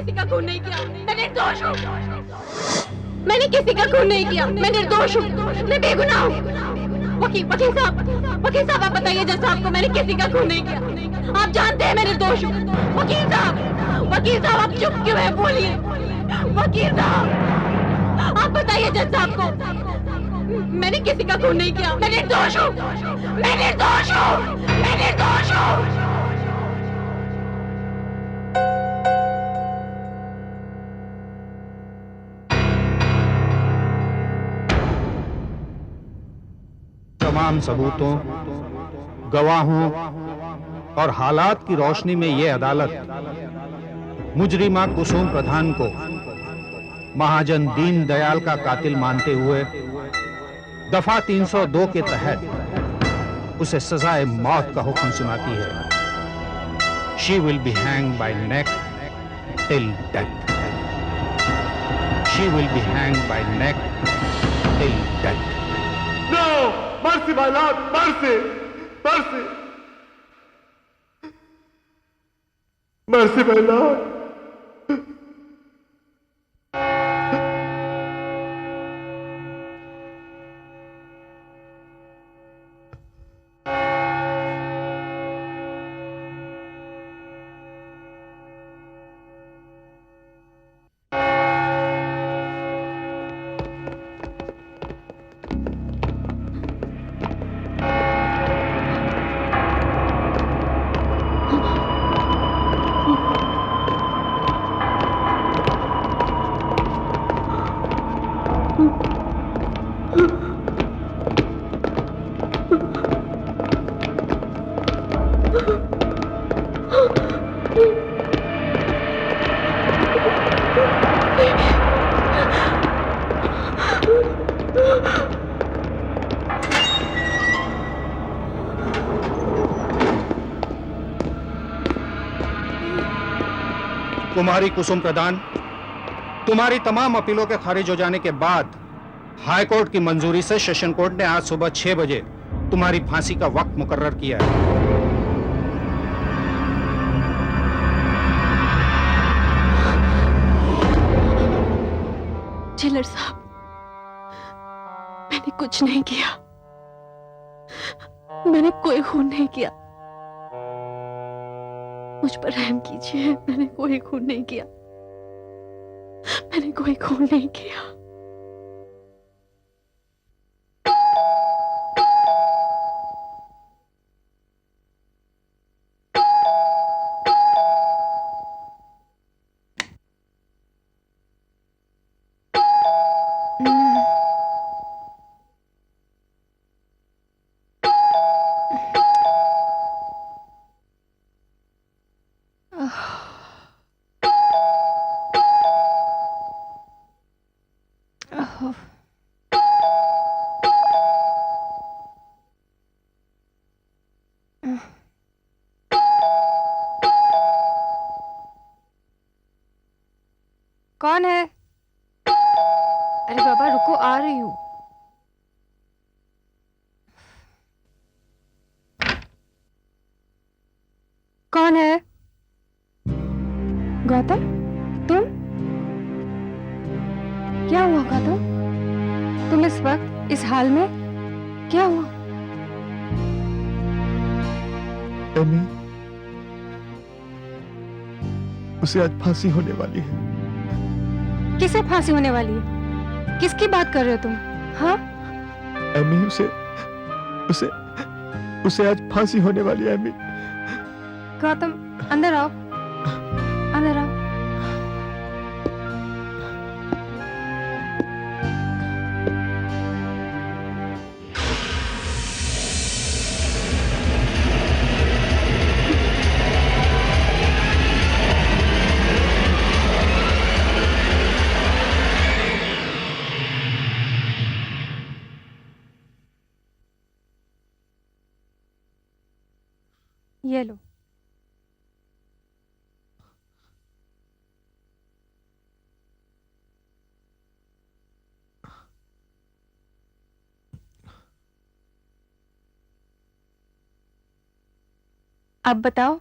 किसी का खून नहीं किया, मैं निर्दोष हूँ। मैंने किसी का खून नहीं किया, मैं निर्दोष हूँ, मैं बेगुनाह हूँ। वकील साहब आप बताइए जज साहब को मैंने किसी का खून नहीं किया। आप जानते हैं मैं निर्दोष हूँ। वकील साहब आप चुप क्यों है, बोलिए। वकील साहब आप बताइए जज साहब को मैंने किसी का खून नहीं किया, मैं निर्दोष हूँ, मैं निर्दोष हूँ, मैं निर्दोष हूँ। तमाम सबूतों, गवाहों और हालात की रोशनी में यह अदालत मुजरिमा कुसुम प्रधान को महाजन दीन दयाल का कातिल मानते हुए दफा 302 के तहत उसे सजाए मौत का हुक्म सुनाती है। She will be hang bye neck till death. She will be hang bye neck till death. No! Mercy, my lord! Mercy! Mercy! Mercy, my lord! कुमारी कुसुम प्रधान, तुम्हारी तमाम अपीलों के खारिज हो जाने के बाद हाई कोर्ट की मंजूरी से सेशन कोर्ट ने आज सुबह 6 बजे तुम्हारी फांसी का वक्त मुकर्रर किया है। जेलर साहब, मैंने कुछ नहीं किया, मैंने कोई खून नहीं किया, मुझ पर रहम कीजिए। मैंने कोई खून नहीं किया, मैंने कोई खून नहीं किया। कौन है? अरे बाबा रुको, आ रही हूँ। कौन है? गौतम, तुम? क्या हुआ गौतम? तुम इस वक्त इस हाल में? क्या हुआ? एमी, उसे आज फांसी होने वाली है। किसे फांसी होने वाली है? किसकी बात कर रहे हो तुम? हाँ? एमी, उसे उसे आज फांसी होने वाली है। एमी, गौतम अंदर आओ, अंदर आओ। ये लो। अब बताओ,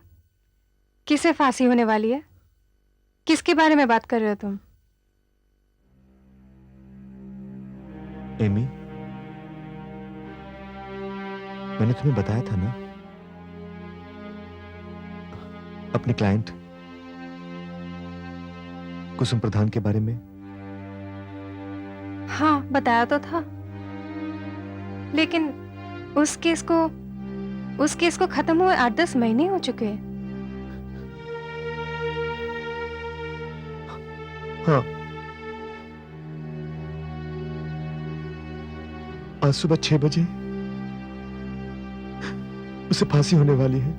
किसे फांसी होने वाली है? किसके बारे में बात कर रहे हो तुम? एमी, मैंने तुम्हें बताया था ना अपने क्लाइंट कुसुम प्रधान के बारे में। हाँ, बताया तो था, लेकिन उस केस को खत्म हुए 8-10 महीने हो चुके हैं। हाँ, आज सुबह 6 बजे उसे फांसी होने वाली है।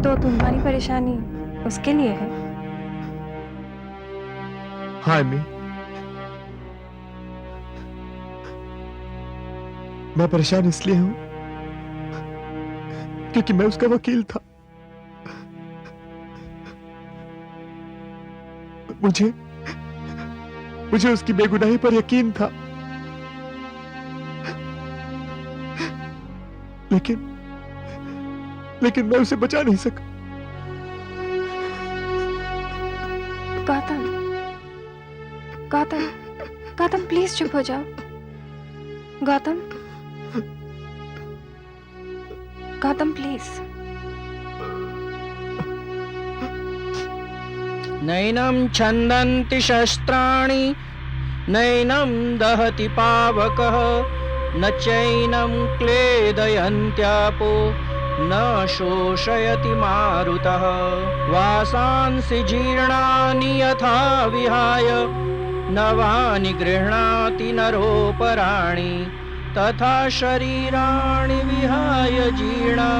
तो तुम्हारी परेशानी उसके लिए है? हाँ एमी, मैं परेशान इसलिए हूं क्योंकि मैं उसका वकील था। मुझे उसकी बेगुनाही पर यकीन था, लेकिन मैं उसे बचा नहीं सका। गौतम, गौतम, गौतम प्लीज चुप हो जाओ। गौतम, गौतम प्लीज। नैनं छन्दन्ति शस्त्राणि नैनं दहति पावकः न चैनं क्लेदयन्त्यापो न शोषयति मारुतः वासांसि जीर्णानि यथा विहाय नवानि गृह्णाति नरोपराणि तथा शरीराणि विहाय जीर्णा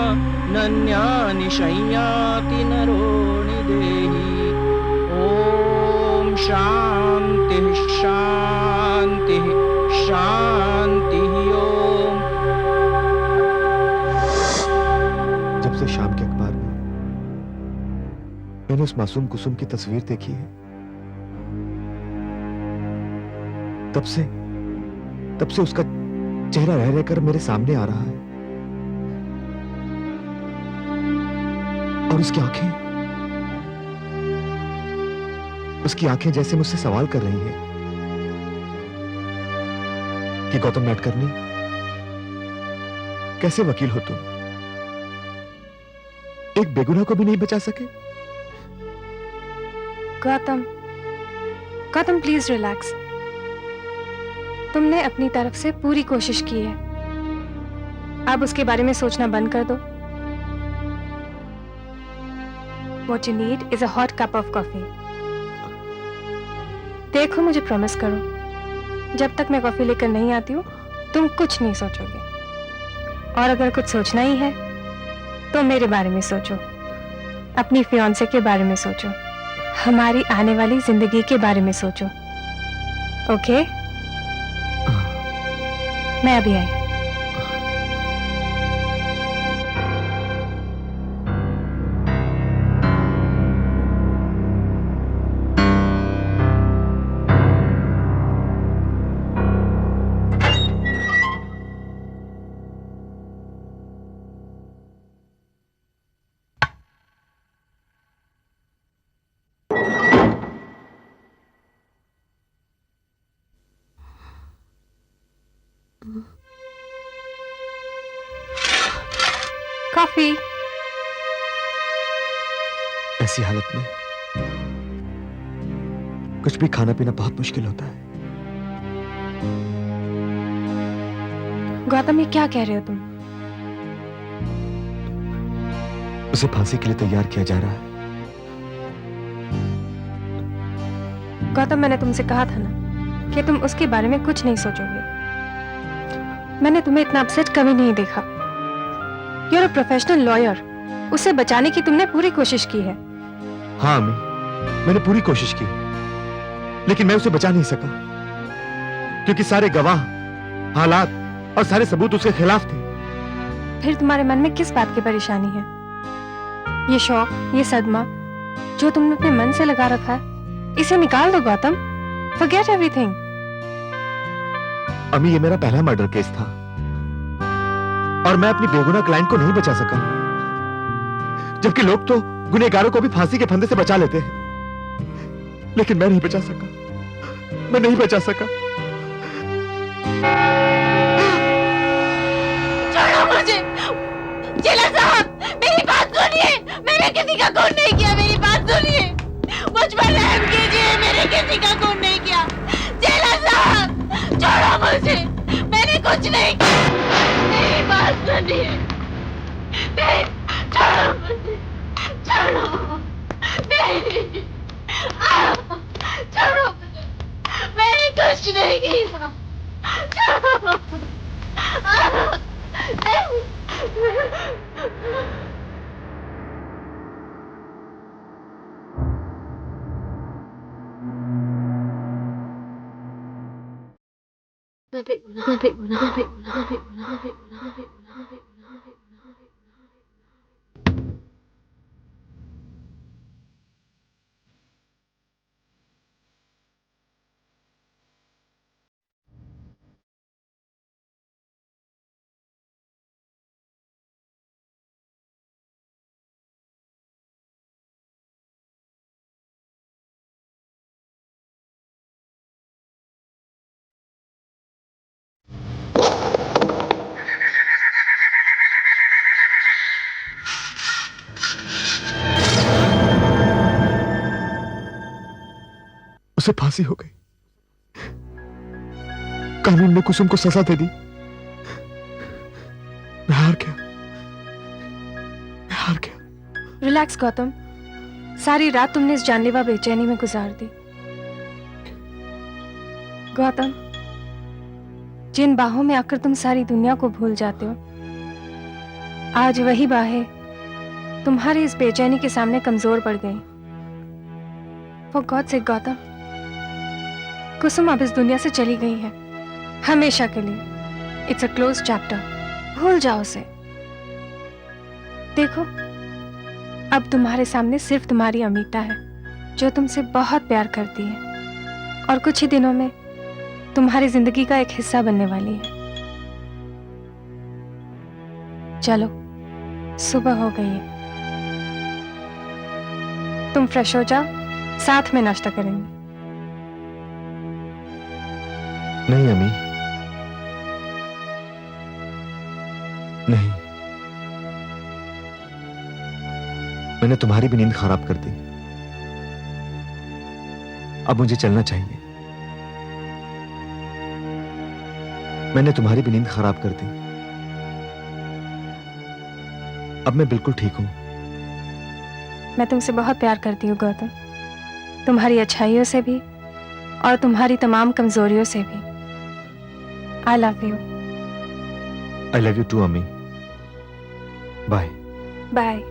नन्यानि शय्याति नरो निदेहि। ॐ शान्तिः शान्तिः शान्तिः। ओम। जब से शाम के अखबार में मैंने उस मासूम कुसुम की तस्वीर देखी है, तब से उसका चेहरा रह रहकर मेरे सामने आ रहा है और उसकी आंखें जैसे मुझसे सवाल कर रही हैं कि गौतम नाडकर्णी, कैसे वकील हो तुम? एक बेगुनाह को भी नहीं बचा सके। Gautam, Gautam please relax. तुमने अपनी तरफ से पूरी कोशिश की है, अब उसके बारे में सोचना बंद कर दो। What you need is a hot cup of coffee. देखो, मुझे प्रॉमिस करो, जब तक मैं कॉफी लेकर नहीं आती हूँ तुम कुछ नहीं सोचोगे, और अगर कुछ सोचना ही है तो मेरे बारे में सोचो, अपनी फियांसे के बारे में सोचो, हमारी आने वाली जिंदगी के बारे में सोचो। ओके? मैं अभी आई। कॉफी। ऐसी हालत में कुछ भी खाना पीना बहुत मुश्किल होता है। गौतम, ये क्या कह रहे हो तुम? उसे फांसी के लिए तैयार किया जा रहा है। गौतम, मैंने तुमसे कहा था ना कि तुम उसके बारे में कुछ नहीं सोचोगे। मैंने तुम्हें इतना अपसेट कभी नहीं देखा। You're a professional lawyer. उसे बचाने की तुमने पूरी कोशिश की है। हाँ अम्मी, मैंने पूरी कोशिश की, लेकिन मैं उसे बचा नहीं सका क्योंकि सारे गवाह, हालात और सारे सबूत उसके खिलाफ थे। फिर तुम्हारे मन में किस बात की परेशानी है? ये शौक, ये सदमा जो तुमने अपने मन से लगा रखा है, इसे निकाल दो गौतम। Forget everything. अम्मी, ये मेरा पहला मर्डर केस था और मैं अपनी बेगुनाह क्लाइंट को नहीं बचा सका। जबकि लोग तो गुनहगारों को भी फांसी के फंदे से बचा लेते हैं, लेकिन मैं नहीं बचा सका, मैं नहीं बचा सका। छोड़ो मुझे। जेलर साहब, मेरी बात सुनिए। मैंने किसी का खून नहीं किया, मेरी बात सुनिए। मुझ पर रहम कीजिए, मैंने किसी का खून नहीं किया। जेलर साहब, छोड़ो मुझे, मैंने कुछ नहीं किया। मेरी बात सुनिए। नहीं, छोड़ो मुझे, छोड़ो। नहीं, छोड़ो मुझे, मैंने कुछ नहीं किया। छोड़ो। नहीं। उसे फांसी हो गई, कानून ने कुसुम को सजा दे दी। मैं हार गया, मैं हार गया। रिलैक्स गौतम, सारी रात तुमने इस जानलेवा बेचैनी में गुजार दी। गौतम, जिन बाहों में आकर तुम सारी दुनिया को भूल जाते हो, आज वही बाहें तुम्हारी इस बेचैनी के सामने कमजोर पड़ गई। फॉर गॉड से गौतम, कुसुम अब इस दुनिया से चली गई है, हमेशा के लिए। इट्स अ क्लोज चैप्टर, भूल जाओ उसे। देखो, अब तुम्हारे सामने सिर्फ तुम्हारी अमीता है, जो तुमसे बहुत प्यार करती है और कुछ ही दिनों में तुम्हारी जिंदगी का एक हिस्सा बनने वाली है। चलो, सुबह हो गई है, तुम फ्रेश हो जाओ, साथ में नाश्ता करेंगे। नहीं अमी, नहीं, मैंने तुम्हारी भी नींद खराब कर दी। अब मुझे चलना चाहिए। मैंने तुम्हारी भी नींद खराब कर दी। अब मैं बिल्कुल ठीक हूं। मैं तुमसे बहुत प्यार करती हूँ गौतम, तुम्हारी अच्छाइयों से भी और तुम्हारी तमाम कमजोरियों से भी। I love you. I love you too Ami. Bye bye.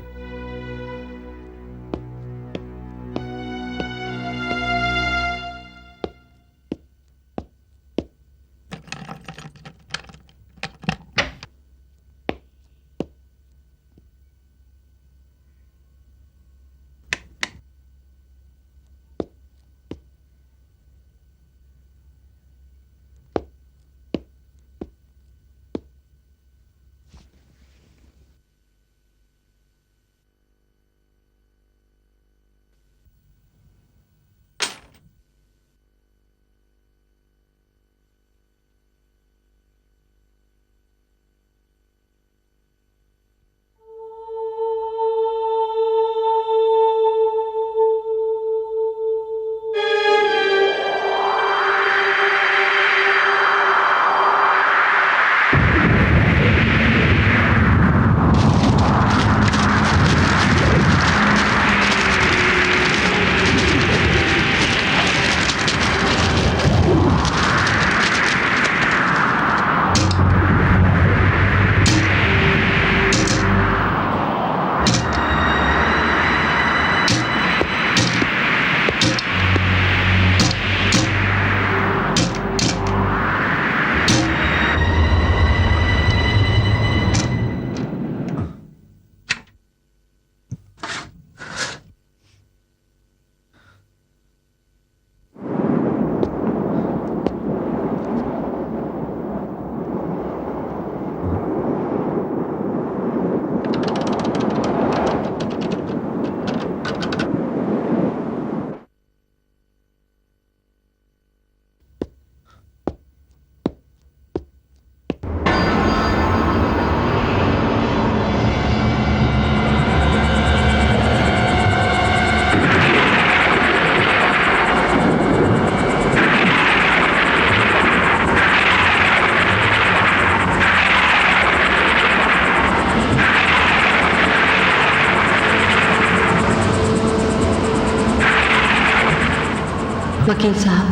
वकील साहब,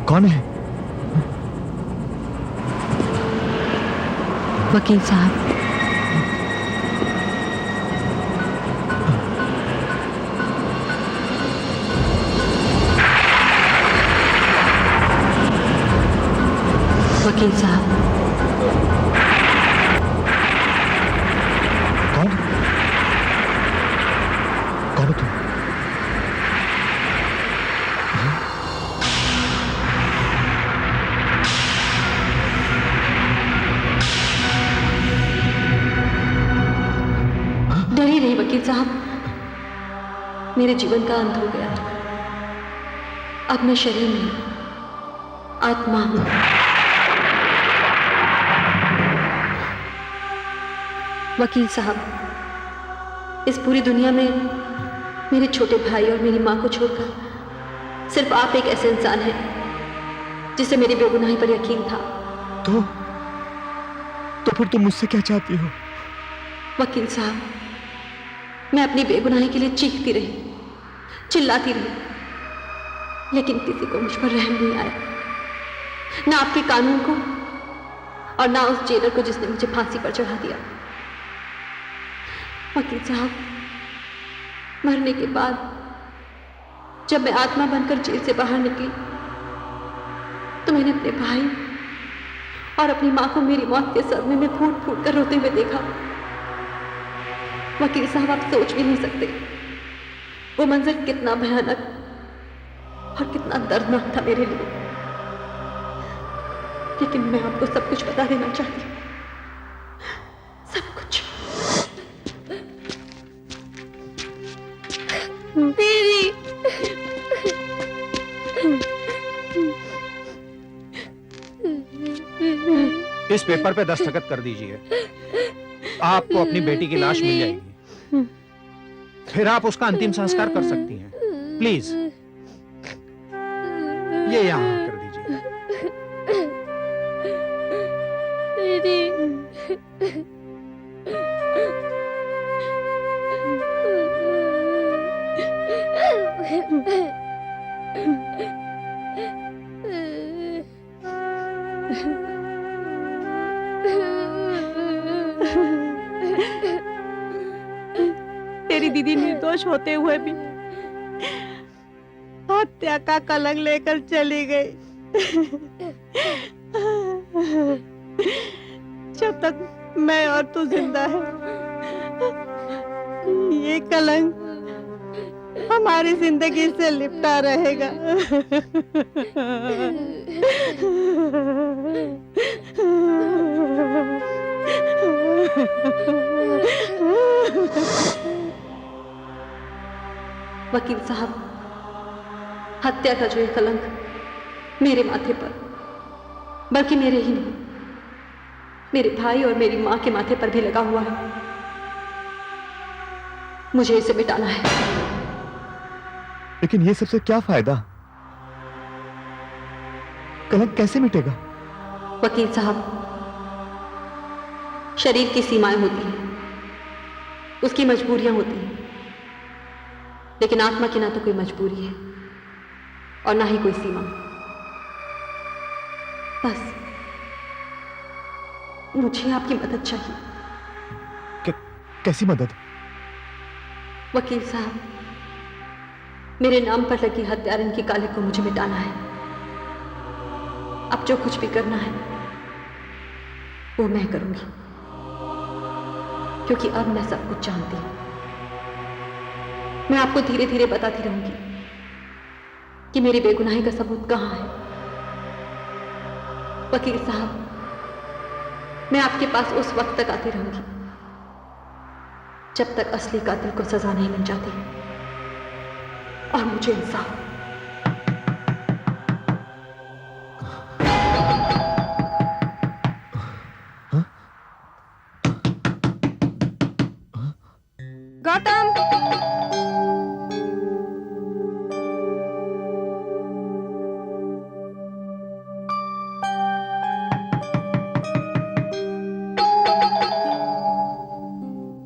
कौन है? वकील साहब, वकील साहब, कौन? कौन हो तुम? डरिए नहीं वकील साहब, मेरे जीवन का अंत हो गया। अब मैं शरीर नहीं, आत्मा हूं। वकील साहब, इस पूरी दुनिया में मेरे छोटे भाई और मेरी मां को छोड़कर सिर्फ आप एक ऐसे इंसान हैं जिसे मेरी बेगुनाही पर यकीन था। तो फिर तुम मुझसे क्या चाहती हो? वकील साहब, मैं अपनी बेगुनाही के लिए चीखती रही, चिल्लाती रही, लेकिन किसी को मुझ पर रहम नहीं आया, ना आपके कानून को और ना उस जेलर को जिसने मुझे फांसी पर चढ़ा दिया। वकील साहब, मरने के बाद जब मैं आत्मा बनकर जेल से बाहर निकली तो मैंने अपने भाई और अपनी मां को मेरी मौत के सदमे में फूट फूट कर रोते हुए देखा। वकील साहब, आप सोच भी नहीं सकते वो मंजर कितना भयानक और कितना दर्दनाक था मेरे लिए। लेकिन मैं आपको सब कुछ बता देना चाहती हूँ, सब कुछ। दीदी, इस पेपर पे दस्तखत कर दीजिए। आपको अपनी बेटी की लाश मिल जाएगी, फिर आप उसका अंतिम संस्कार कर सकती हैं। प्लीज ये यहां कर दीजिए। दीदी, तेरी दीदी निर्दोष होते हुए भी हत्या का कलंक लेकर चली गई। जब तक मैं और तू जिंदा है, ये कलंक हमारी जिंदगी से लिपटा रहेगा। वकील साहब, हत्या का जो ये कलंक मेरे माथे पर, बल्कि मेरे ही नहीं, मेरे भाई और मेरी मां के माथे पर भी लगा हुआ है। मुझे इसे मिटाना है। लेकिन ये सबसे क्या फायदा? कलंक कैसे मिटेगा? वकील साहब, शरीर की सीमाएं होती हैं, उसकी मजबूरियां होती हैं, लेकिन आत्मा की ना तो कोई मजबूरी है और ना ही कोई सीमा। बस मुझे आपकी मदद चाहिए। कैसी मदद? वकील साहब, मेरे नाम पर लगी हत्यारन की कालिक को मुझे मिटाना है। अब जो कुछ भी करना है वो मैं करूंगी, क्योंकि अब मैं सब कुछ जानती हूं। मैं आपको धीरे धीरे बताती रहूंगी कि मेरी बेगुनाही का सबूत कहां है। वकील साहब, मैं आपके पास उस वक्त तक आती रहूंगी जब तक असली कातिल को सजा नहीं मिल जाती और मुझे इंसाफ। गौतम,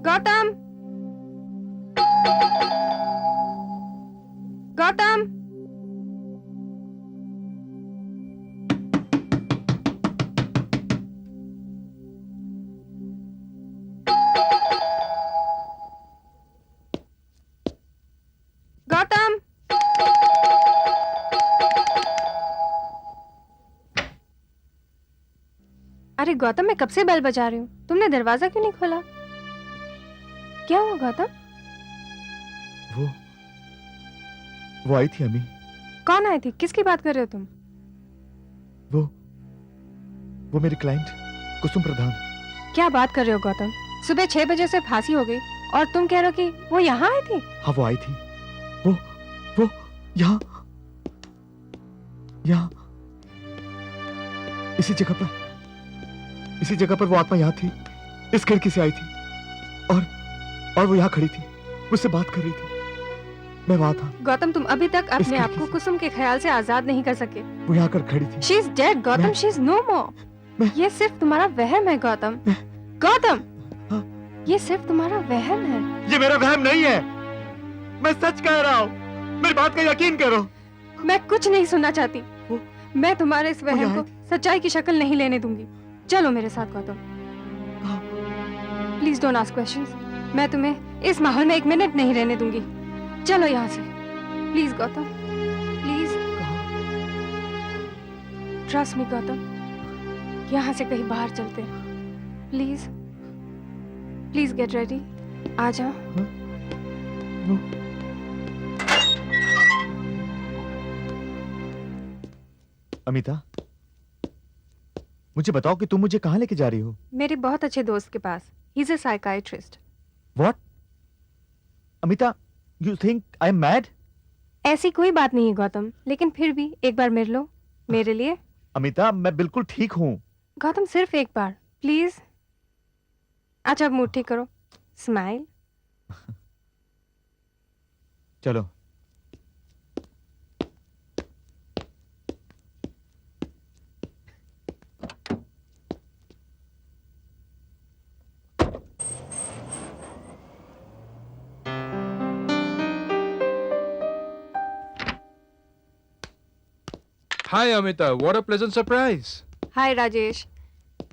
गौतम, गौतम, गौतम, अरे गौतम, मैं कब से बेल बजा रही हूँ, तुमने दरवाजा क्यों नहीं खोला? क्या हुआ गौतम? वो आई थी अम्मी। कौन आई थी? किसकी बात कर रहे हो तुम? वो मेरी क्लाइंट कुसुम प्रधान। क्या बात कर रहे हो गौतम? सुबह 6 बजे से फांसी हो गई और तुम कह रहे हो कि वो यहाँ आई थी? हाँ, वो आई थी। वो यहाँ इसी जगह पर वो आत्मा यहाँ थी, इस खिड़की से आई थी और वो यहाँ खड़ी थी, मुझसे बात कर रही थी। मैं वहां था। गौतम, तुम अभी तक अपने आप को खिड़की से। कुसुम के ख्याल से आजाद नहीं कर सके। वो यहाँ कर खड़ी थी। She is dead Gautam, she is no more. ये सिर्फ तुम्हारा वहम है गौतम। गौतम, ये सिर्फ तुम्हारा वहम है। ये मेरा वहम नहीं है, मैं सच कह रहा हूँ, मेरी बात का यकीन करो। मैं कुछ नहीं सुनना चाहती। मैं तुम्हारे इस वहम यहाँ को सच्चाई की शक्ल नहीं लेने दूंगी। चलो मेरे साथ Gautam. Please don't ask questions. मैं तुम्हें इस माहौल में 1 मिनट नहीं रहने दूंगी। चलो यहाँ से please Gautam, please. Trust me Gautam, यहाँ से कहीं बाहर चलते हैं। Please please get ready. आ जाओ। अमिता, मुझे बताओ कि तुम मुझे कहाँ लेके जा रही हो? मेरे बहुत अच्छे दोस्त के पास। He is a psychiatrist. What? Amita, you think I'm mad? ऐसी कोई बात नहीं है गौतम, लेकिन फिर भी एक बार मिल लो मेरे लिए। अमिता, मैं बिल्कुल ठीक हूँ। गौतम, सिर्फ एक बार प्लीज। अच्छा, अब मूड ठीक करो। स्माइल। चलो। Hi Amita, what a pleasant surprise. Hi Rajesh,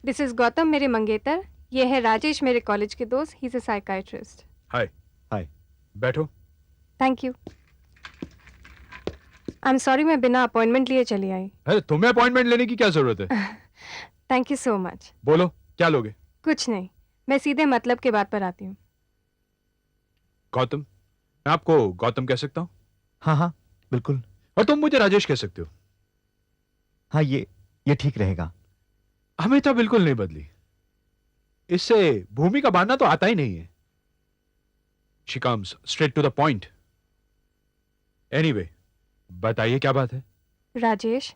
this is Gautam, मेरे मंगेतर। ये है राजेश, मेरे कॉलेज के दोस्त। ही is a psychiatrist. Hi. Hi. बैठो। Thank you. I am sorry, मैं बिना अपॉइंटमेंट लिए चली आई। अरे तुम्हें अपॉइंटमेंट लेने की क्या जरूरत है? Thank you so much. बोलो क्या लोगे? कुछ नहीं, मैं सीधे मतलब के बात पर आती हूँ। गौतम, मैं आपको गौतम कह सकता हूँ हाँ हाँ, बिल्कुल। और तुम मुझे राजेश कह सकते हो। हाँ, ये ठीक रहेगा। अमिता बिल्कुल नहीं बदली। इससे भूमि का बांधना तो आता ही नहीं है। She comes straight to the point. Anyway, बताइए क्या बात है? राजेश,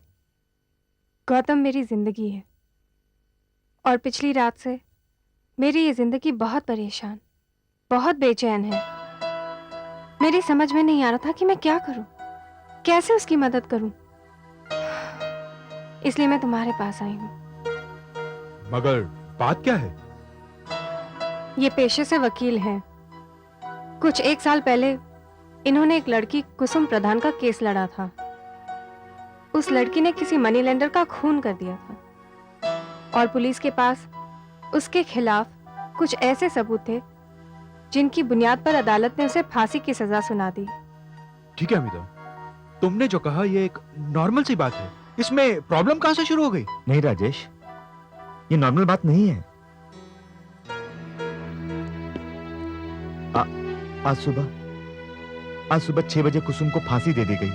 गौतम मेरी जिंदगी है और पिछली रात से मेरी ये जिंदगी बहुत परेशान, बहुत बेचैन है। मेरी समझ में नहीं आ रहा था कि मैं क्या करूं, कैसे उसकी मदद करूं। इसलिए मैं तुम्हारे पास आई हूं। मगर बात क्या है? ये पेशे से वकील हैं। कुछ 1 साल पहले इन्होंने एक लड़की कुसुम प्रधान का केस लड़ा था। उस लड़की ने किसी मनी लेंडर का खून कर दिया था और पुलिस के पास उसके खिलाफ कुछ ऐसे सबूत थे जिनकी बुनियाद पर अदालत ने उसे फांसी की सजा सुना दी। ठीक है अमिता, तुमने जो कहा ये एक नॉर्मल सी बात है। इसमें प्रॉब्लम कहां से शुरू हो गई? नहीं राजेश, ये नॉर्मल बात नहीं है। आज सुबह 6 बजे कुसुम को फांसी दे दी गई,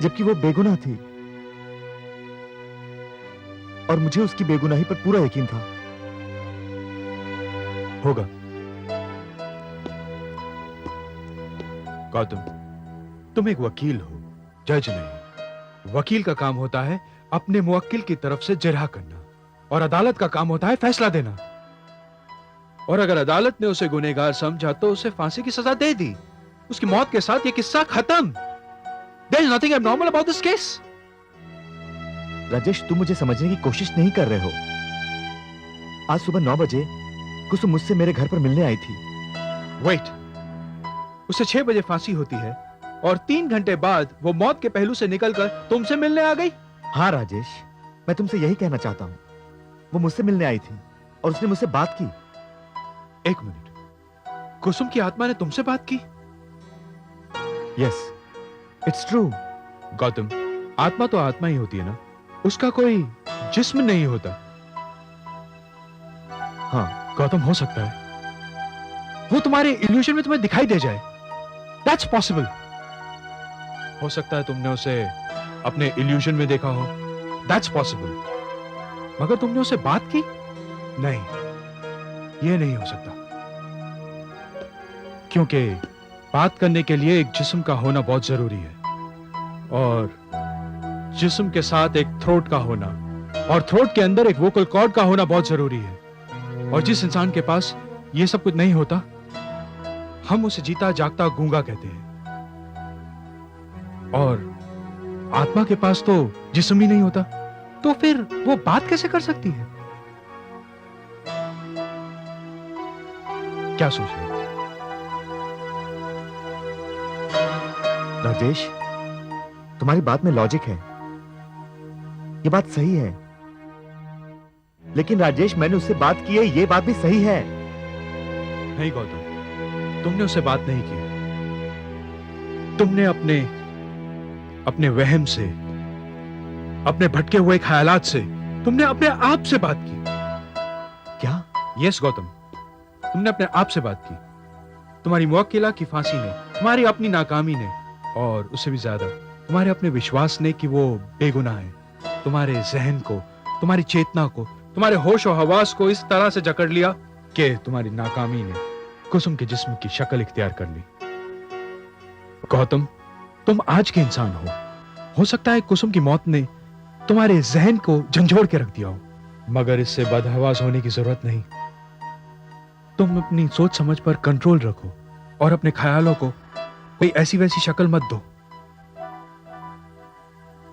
जबकि वो बेगुनाह थी और मुझे उसकी बेगुनाही पर पूरा यकीन था। होगा। गौतम, तुम एक वकील हो, जज नहीं। वकील का काम होता है अपने मुवक्किल की तरफ से जिरह करना और अदालत का काम होता है फैसला देना। और अगर अदालत ने उसे गुनहगार समझा तो उसे फांसी की सजा दे दी। उसकी मौत के साथ ये किस्सा खत्म। There is nothing abnormal about this case. Rajesh, तुम मुझे समझने की कोशिश नहीं कर रहे हो। आज सुबह 9 बजे कुसुम मुझसे मेरे घर पर मिलने आई थी। Wait. उसे 6 बजे फांसी होती है और 3 घंटे बाद वो मौत के पहलू से निकलकर तुमसे मिलने आ गई। हाँ राजेश, मैं तुमसे यही कहना चाहता हूँ। वो मुझसे मिलने आई थी और उसने मुझसे बात की। 1 मिनट, कुसुम की आत्मा ने तुमसे बात की? Yes, it's true. गौतम, आत्मा तो आत्मा ही होती है ना, उसका कोई जिस्म नहीं होता। हाँ गौतम, हो सकता है वो तुम्हारे इल्यूजन में तुम्हें दिखाई दे जाए। That's possible. हो सकता है तुमने उसे अपने इल्यूजन में देखा हो। That's possible. मगर तुमने उसे बात की? नहीं, यह नहीं हो सकता, क्योंकि बात करने के लिए एक जिस्म का होना बहुत जरूरी है, और जिस्म के साथ एक थ्रोट का होना, और थ्रोट के अंदर एक वोकल कॉर्ड का होना बहुत जरूरी है। और जिस इंसान के पास ये सब कुछ नहीं होता, हम उसे जीता जागता गूंगा कहते हैं। और आत्मा के पास तो जिस्म ही नहीं होता, तो फिर वो बात कैसे कर सकती है? क्या सोच रहे हो? राजेश, तुम्हारी बात में लॉजिक है, ये बात सही है। लेकिन राजेश, मैंने उससे बात की है, ये बात भी सही है। नहीं गौतम, तुमने उससे बात नहीं की। तुमने अपने वहम से, अपने भटके हुए ख्यालात से, तुमने अपने आप से बात की। क्या? यस गौतम, तुमने अपने आप से बात की। तुम्हारी मुवक्किला की फांसी ने, तुम्हारी अपनी नाकामी ने, और उससे भी ज्यादा तुम्हारे अपने विश्वास ने कि वो बेगुनाह है, तुम्हारे जहन को, तुम्हारी चेतना को, तुम्हारे होश और हवास को इस तरह से जकड़ लिया कि तुम्हारी नाकामी ने कुसुम के जिस्म की शक्ल इख्तियार कर ली। गौतम, तुम आज के इंसान हो सकता है कुसुम की मौत ने तुम्हारे जहन को झंझोड़ के रख दिया हो, मगर इससे बदहवास होने की जरूरत नहीं। तुम अपनी सोच समझ पर कंट्रोल रखो और अपने ख्यालों को कोई ऐसी वैसी शक्ल मत दो।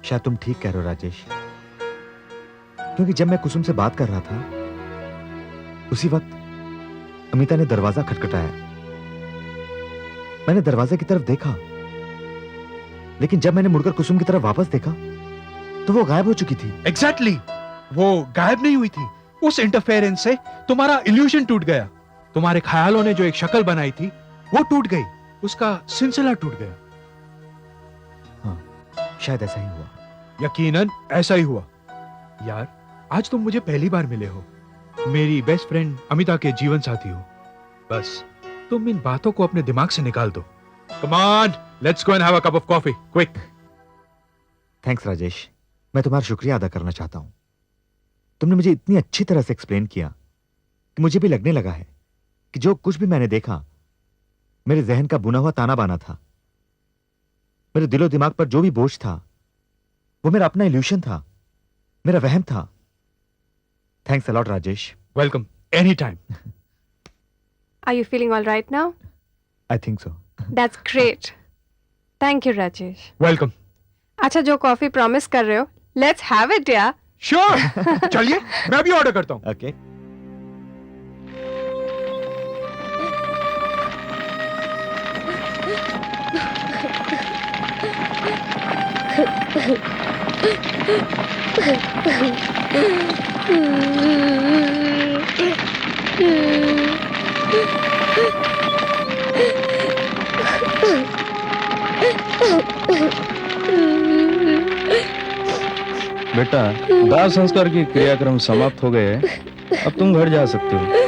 शायद तुम ठीक कह रहे हो राजेश, क्योंकि जब मैं कुसुम से बात कर रहा था, उसी वक्त अमिता ने दरवाजा खटखटाया। मैंने दरवाजे की तरफ देखा, लेकिन जब मैंने मुड़कर कुसुम की तरफ वापस देखा तो वो गायब हो चुकी थी। एग्जैक्टली, वो गायब नहीं हुई थी। उस इंटरफेरेंस से तुम्हारा इल्यूजन टूट गया। तुम्हारे ख्यालों ने जो एक शक्ल बनाई थी वो टूट गई, उसका सिलसिला टूट गया। हाँ, शायद ऐसा ही हुआ। यकीनन ऐसा ही हुआ। यार, आज तुम मुझे पहली बार मिले हो, मेरी बेस्ट फ्रेंड अमिता के जीवन साथी हो। बस तुम इन बातों को अपने दिमाग से निकाल दो। Come on, let's go and have a cup of coffee, quick. Thanks Rajesh, मैं तुम्हारा शुक्रिया अदा करना चाहता हूं। तुमने मुझे इतनी अच्छी तरह से एक्सप्लेन किया कि मुझे भी लगने लगा है कि जो कुछ भी मैंने देखा मेरे जहन का बुना हुआ ताना बाना था। मेरे दिलो दिमाग पर जो भी बोझ था वो मेरा अपना इल्यूशन था, मेरा वहम था। Thanks a lot Rajesh. Welcome, any time. Are you feeling all right now? I think so. That's great. Thank you, Rajesh. Welcome. अच्छा, जो कॉफी प्रॉमिस कर रहे हो, let's have it, यार। श्योर। चलिए, मैं भी ऑर्डर करता हूं। ओके। बेटा, दाह संस्कार की क्रियाक्रम समाप्त हो गए हैं, अब तुम घर जा सकते हो।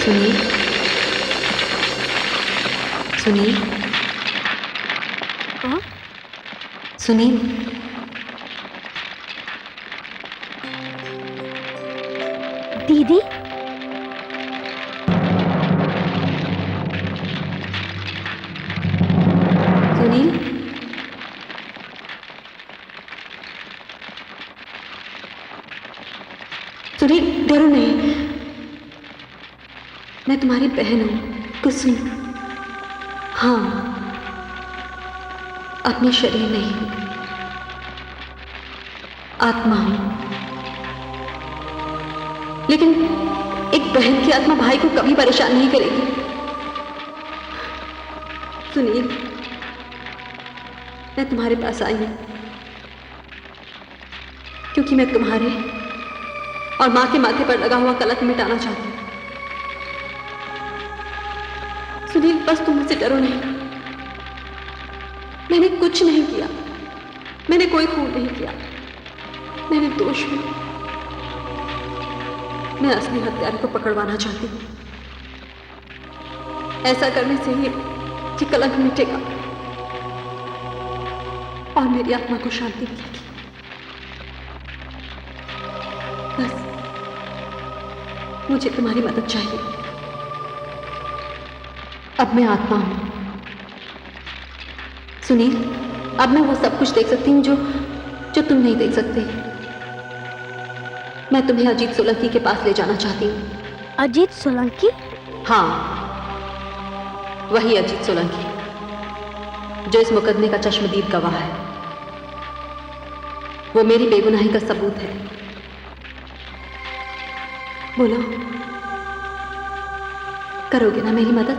सुनील, सुनील, हाँ? सुनील, दीदी, मैं तुम्हारी बहन हूं कुसुम। हाँ, अपने शरीर नहीं हूं, आत्मा हूं। लेकिन एक बहन की आत्मा भाई को कभी परेशान नहीं करेगी। सुनील, मैं तुम्हारे पास आई हूं क्योंकि मैं तुम्हारे और मां के माथे पर लगा हुआ कलंक मिटाना चाहती हूं। सुनील, बस तुम मुझसे डरो नहीं। मैंने कुछ नहीं किया, मैंने कोई खून नहीं किया, मैं निर्दोष हूं। मैं असली हत्यारे को पकड़वाना चाहती हूं। ऐसा करने से ही ये कलंक मिटेगा और मेरी आत्मा को शांति मिलेगी। बस मुझे तुम्हारी मदद चाहिए। अब मैं आत्मा हूं। सुनील, अब मैं वो सब कुछ देख सकती हूं जो तुम नहीं देख सकते। मैं तुम्हें अजीत सोलंकी के पास ले जाना चाहती हूं। अजीत सोलंकी? हाँ, वही अजीत सोलंकी जो इस मुकदमे का चश्मदीद गवाह है। वो मेरी बेगुनाही का सबूत है। बोलो, करोगे ना मेरी मदद?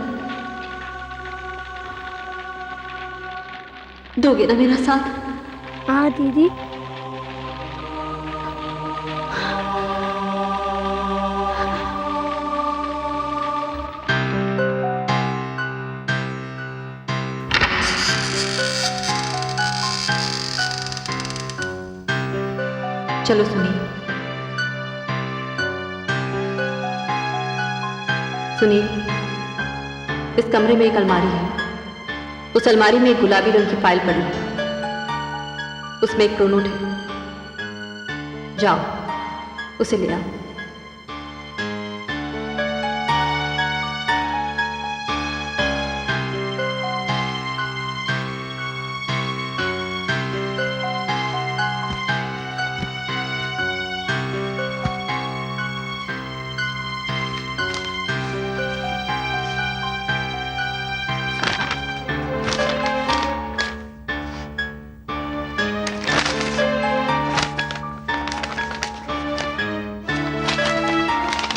दोगे ना मेरा साथ? हाँ दीदी। चलो सुनील। सुनील, इस कमरे में एक अलमारी है। उस अलमारी में एक गुलाबी रंग की फाइल पड़ी है। उसमें एक प्रोनोट है। जाओ, उसे ले आओ।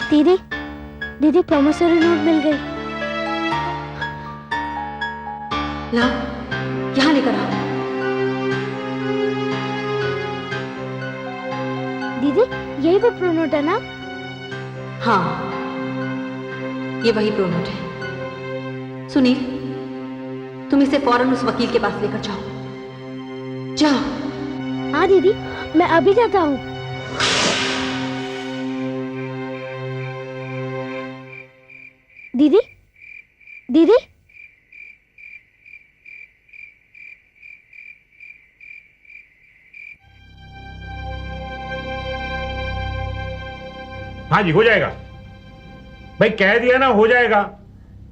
दीदी, दीदी प्रॉमिसरी नोट मिल गई। लाओ, यहां लेकर आओ। दीदी, यही वो प्रोनोट है ना? हाँ, ये वही प्रोनोट है। सुनील, तुम इसे फौरन उस वकील के पास लेकर जाओ। जाओ। हाँ दीदी, मैं अभी जाता हूँ। दीदी, दीदी, हाँ जी, हो जाएगा भाई, कह दिया ना, हो जाएगा।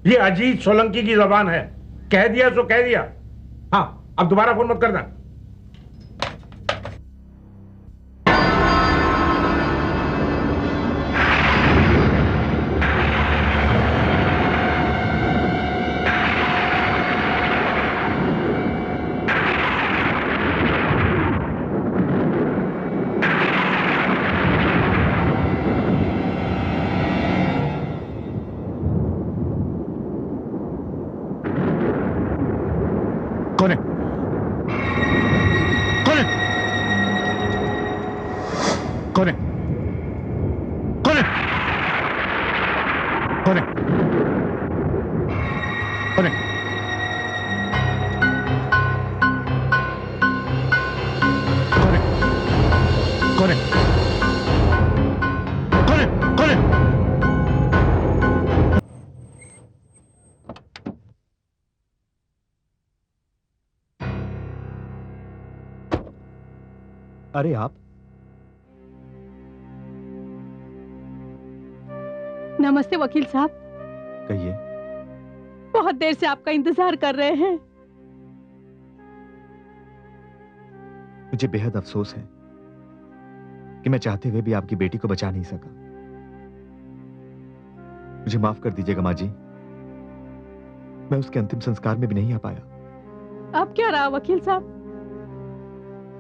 ये अजीत सोलंकी की जबान है, कह दिया सो कह दिया। हाँ, अब दोबारा फोन मत करना। कौन है? कौन है? कौन है? कौन है? कौन है? कौन है? कौन है? कौन है? कौन है? कौन है? अरे आप? नमस्ते वकील साहब। कहिए। बहुत देर से आपका इंतजार कर रहे हैं। मुझे बेहद अफसोस है कि मैं चाहते हुए भी आपकी बेटी को बचा नहीं सका। मुझे माफ कर दीजिएगा माँ जी, मैं उसके अंतिम संस्कार में भी नहीं आ पाया। अब क्या रहा वकील साहब,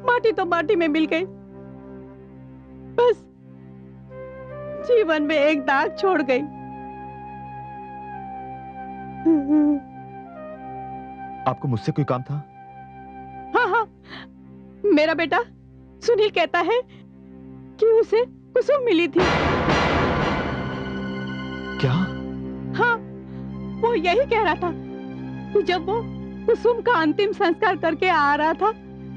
माटी तो माटी में मिल गई, बस जीवन में एक दाग छोड़ गई। आपको मुझसे कोई काम था? हाँ हाँ, मेरा बेटा सुनील कहता है कि उसे कुसुम मिली थी। क्या? हाँ, वो यही कह रहा था कि जब वो कुसुम का अंतिम संस्कार करके आ रहा था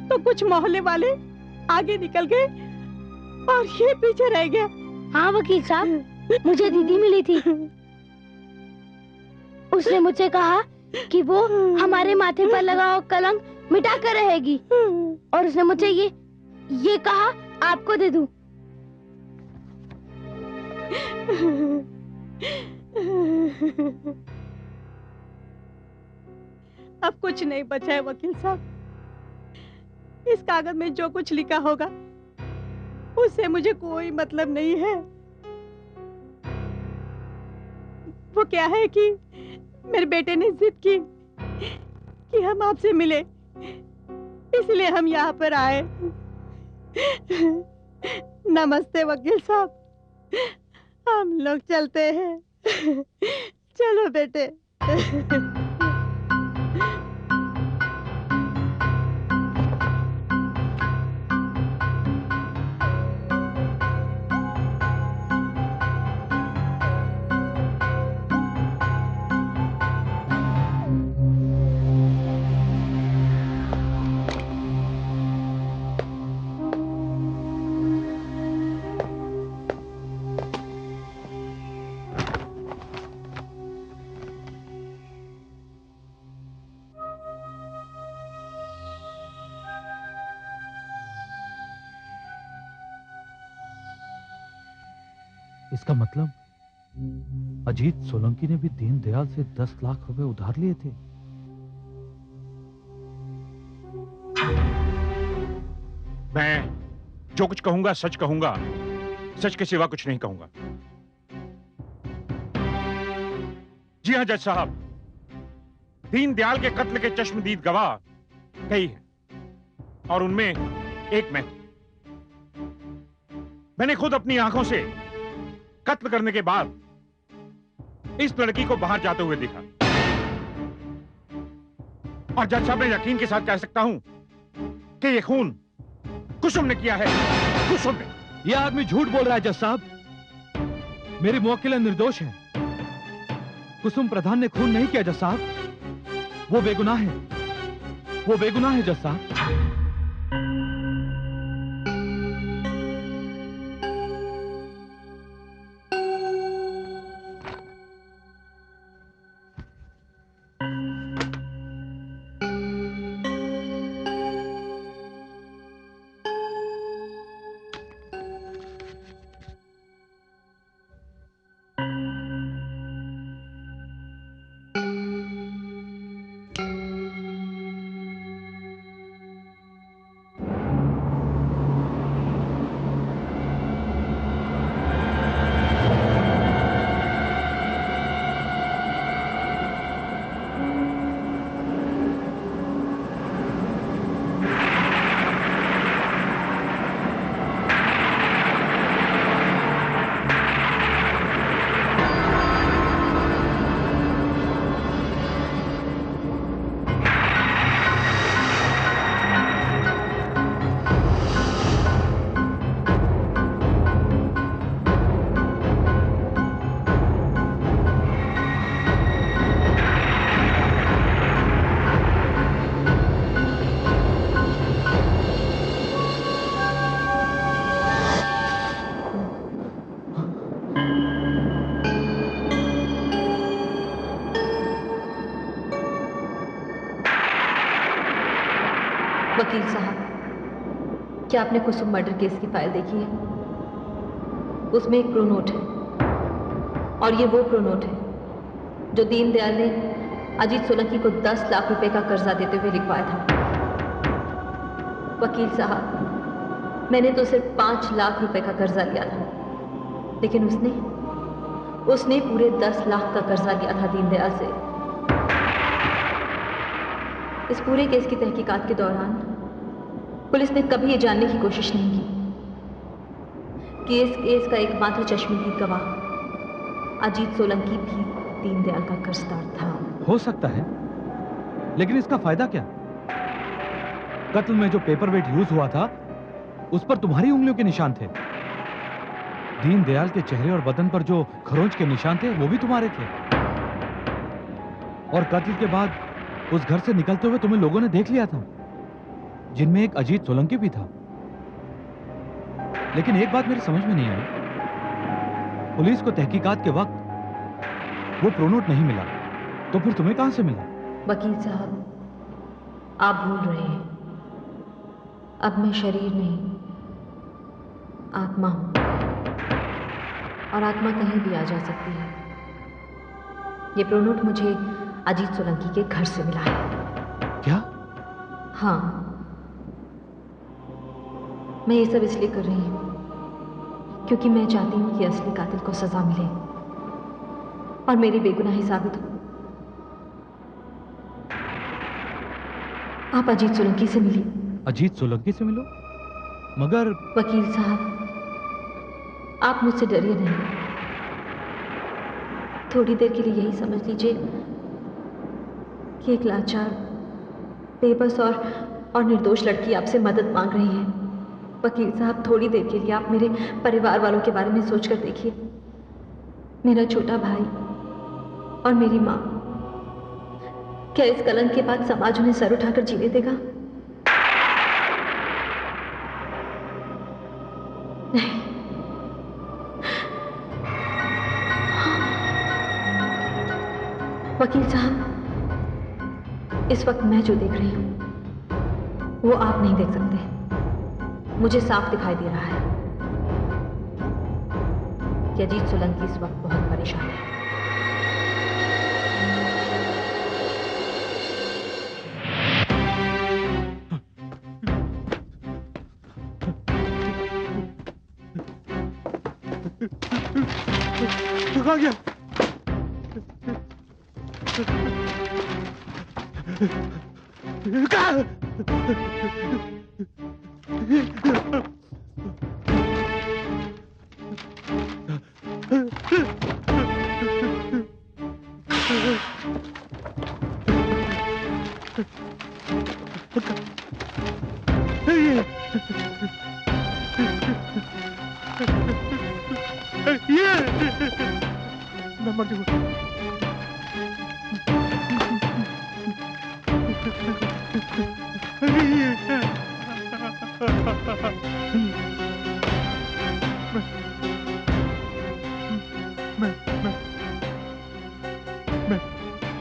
तो कुछ मोहल्ले वाले आगे निकल गए और ये पीछे रह गया। हाँ वकील साहब, मुझे दीदी मिली थी। उसने मुझसे कहा कि वो हमारे माथे पर लगा हुआ कलंक मिटा कर रहेगी, और उसने मुझे ये कहा आपको दे दूं। अब कुछ नहीं बचा है वकील साहब, इस कागज में जो कुछ लिखा होगा उससे मुझे कोई मतलब नहीं है। वो क्या है कि मेरे बेटे ने जिद की कि हम आपसे मिले, इसलिए हम यहाँ पर आए। नमस्ते वकील साहब, हम लोग चलते हैं। चलो बेटे। इसका मतलब अजीत सोलंकी ने भी दीनदयाल से 10 लाख रुपए उधार लिए थे। मैं जो कुछ कहूंगा सच कहूंगा, सच के सिवा कुछ नहीं कहूंगा। जी हां जज साहब, दीनदयाल के कत्ल के चश्मदीद गवाह कई हैं और उनमें एक मैं। मैंने खुद अपनी आंखों से कत्ल करने के बाद इस लड़की को बाहर जाते हुए देखा, और जज साहब मैं यकीन के साथ कह सकता हूं कि यह खून कुसुम ने किया है। कुसुम ने। यह आदमी झूठ बोल रहा है जज साहब, मेरी मुवक्किल निर्दोष है। कुसुम प्रधान ने खून नहीं किया जज साहब, वो बेगुनाह है, वो बेगुनाह है जज साहब। वकील साहब, क्या आपने कुसुम मर्डर केस की फाइल देखी है? उसमें एक प्रोनोट है, और ये वो प्रोनोट है जो दीनदयाल ने अजीत सोलंकी को 10 लाख रुपए का कर्जा देते हुए लिखवाया था। वकील साहब, मैंने तो सिर्फ 5 लाख रुपए का कर्जा लिया था, लेकिन उसने उसने पूरे 10 लाख का कर्जा लिया था दीनदयाल से। इस पूरे केस की तहकीकात के दौरान पुलिस ने कभी ये जानने की कोशिश नहीं की कि इस केस का एकमात्र चश्मदीद गवाह अजीत सोलंकी भी दीनदयाल का कर्जदार था। हो सकता है, लेकिन इसका फायदा क्या? कत्ल में जो पेपर वेट यूज हुआ था उस पर तुम्हारी उंगलियों के निशान थे। दीनदयाल के चेहरे और बदन पर जो खरोंच के निशान थे वो भी तुम्हारे थे। और कत्ल के बाद उस घर से निकलते हुए तुम्हें लोगों ने देख लिया था, जिनमें एक अजीत सोलंकी भी था। लेकिन एक बात मेरी समझ में नहीं आई, पुलिस को तहकीकात के वक्त वो प्रोनोट नहीं मिला, तो फिर तुम्हें कहां से मिला? वकील साहब, आप भूल रहे हैं, अब मैं शरीर नहीं आत्मा हूं, और आत्मा कहीं भी आ जा सकती है। ये प्रोनोट मुझे अजीत सोलंकी के घर से मिला है। क्या? हाँ, मैं ये सब इसलिए कर रही हूं क्योंकि मैं चाहती हूं कि असली कातिल को सजा मिले और मेरी बेगुनाही साबित हो। आप अजीत सोलंकी से मिलिए। अजीत सोलंकी से मिलो? मगर वकील साहब, आप मुझसे डरिए नहीं। थोड़ी देर के लिए यही समझ लीजिए कि एक लाचार, बेबस और निर्दोष लड़की आपसे मदद मांग रही है। वकील साहब, थोड़ी देर के लिए आप मेरे परिवार वालों के बारे में सोचकर देखिए। मेरा छोटा भाई और मेरी माँ, क्या इस कलंक के बाद समाज उन्हें सर उठाकर जीने देगा? नहीं। वकील साहब, इस वक्त मैं जो देख रही हूं वो आप नहीं देख सकते। मुझे साफ दिखाई दे रहा है कि अजीत सोलंकी इस वक्त बहुत परेशान है। कहाँ गया? कहाँ?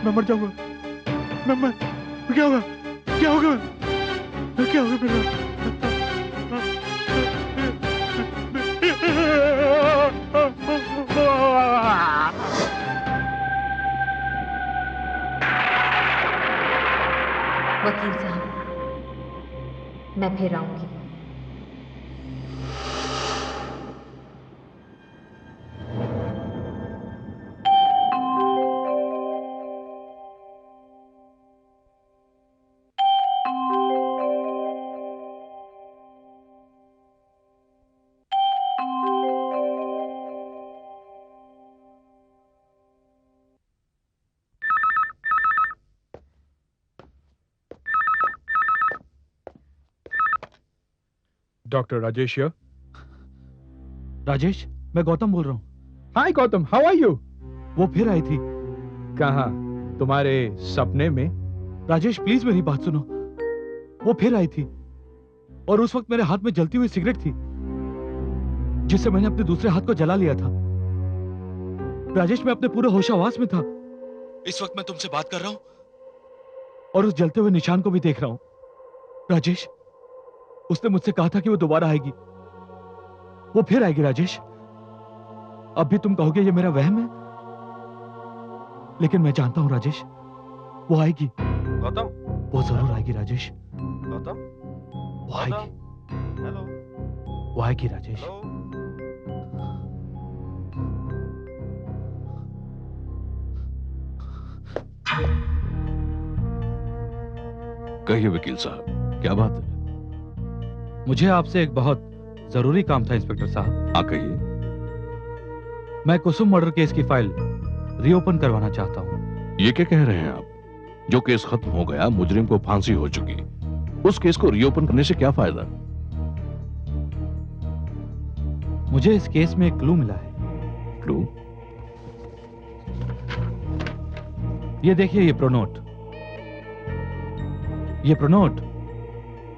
मैं मर जाऊंगा। मैं मर जाऊंगा। मैं क्या होगा? क्या होगा? क्या होगा मेरा? वकील साहब, मैं फिर आऊंगी। Doctor Rajesh here? राजेश, मैं गौतम बोल रहा हूँ। हाय गौतम, हाउ आर यू? वो फिर आई थी। कहाँ? तुम्हारे सपने में? राजेश प्लीज मेरी बात सुनो। वो फिर आई थी और उस वक्त मेरे हाथ में जलती हुई सिगरेट थी जिससे मैंने अपने दूसरे हाथ को जला लिया था। राजेश, मैं अपने पूरे होशावास में था। इस वक्त मैं तुमसे बात कर रहा हूं और उस जलते हुए निशान को भी देख रहा हूं। राजेश, उसने मुझसे कहा था कि वो दोबारा आएगी। वो फिर आएगी राजेश। अब भी तुम कहोगे ये मेरा वहम है, लेकिन मैं जानता हूं राजेश, वो आएगी। गौतम, वो जरूर आएगी राजेश। गौतम, वो आएगी। हेलो, वो आएगी राजेश। कहिए वकील साहब, क्या बात है? मुझे आपसे एक बहुत जरूरी काम था इंस्पेक्टर साहब। हाँ कहिए। मैं कुसुम मर्डर केस की फाइल रीओपन करवाना चाहता हूँ। ये क्या कह रहे हैं आप? जो केस खत्म हो गया, मुजरिम को फांसी हो चुकी, उस केस को रीओपन करने से क्या फायदा? मुझे इस केस में एक क्लू मिला है। क्लू? ये देखिए, ये प्रोनोट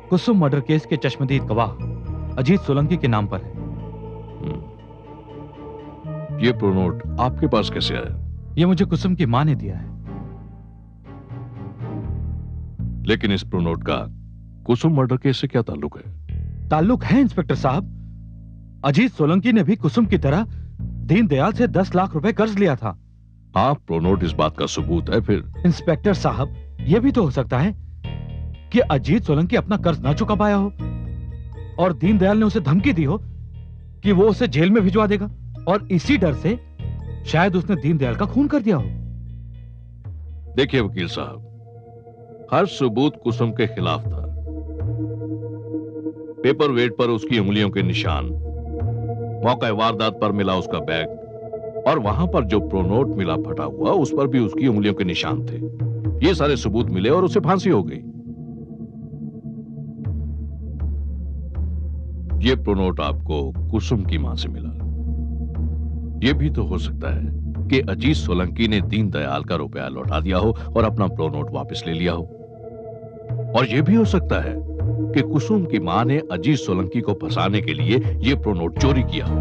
कुसुम मर्डर केस के चश्मदीद गवाह अजीत सोलंकी के नाम पर है। ये प्रोनोट आपके पास कैसे आया? ये मुझे कुसुम की मां ने दिया है। लेकिन इस प्रोनोट का कुसुम मर्डर केस से क्या ताल्लुक है? ताल्लुक है इंस्पेक्टर साहब। अजीत सोलंकी ने भी कुसुम की तरह दीनदयाल से 10 लाख रुपए कर्ज लिया था। हाँ, प्रोनोट इस बात का सबूत है। फिर इंस्पेक्टर साहब, यह भी तो हो सकता है कि अजीत सोलंकी अपना कर्ज ना चुका पाया हो और दीनदयाल ने उसे धमकी दी हो कि वो उसे जेल में भिजवा देगा, और इसी डर से शायद उसने दीनदयाल का खून कर दिया हो। देखिए वकील साहब, हर सबूत कुसुम के खिलाफ था। पेपर वेट पर उसकी उंगलियों के निशान, मौका वारदात पर मिला उसका बैग, और वहां पर जो प्रोनोट मिला फटा हुआ, उस पर भी उसकी उंगलियों के निशान थे। ये सारे सबूत मिले और उसे फांसी हो गई। ये प्रोनोट आपको कुसुम की मां से मिला। यह भी तो हो सकता है कि अजीत सोलंकी ने दीनदयाल का रुपया लौटा दिया हो और अपना प्रोनोट वापस ले लिया हो। और यह भी हो सकता है कि कुसुम की मां ने अजीत सोलंकी को फंसाने के लिए यह प्रोनोट चोरी किया हो।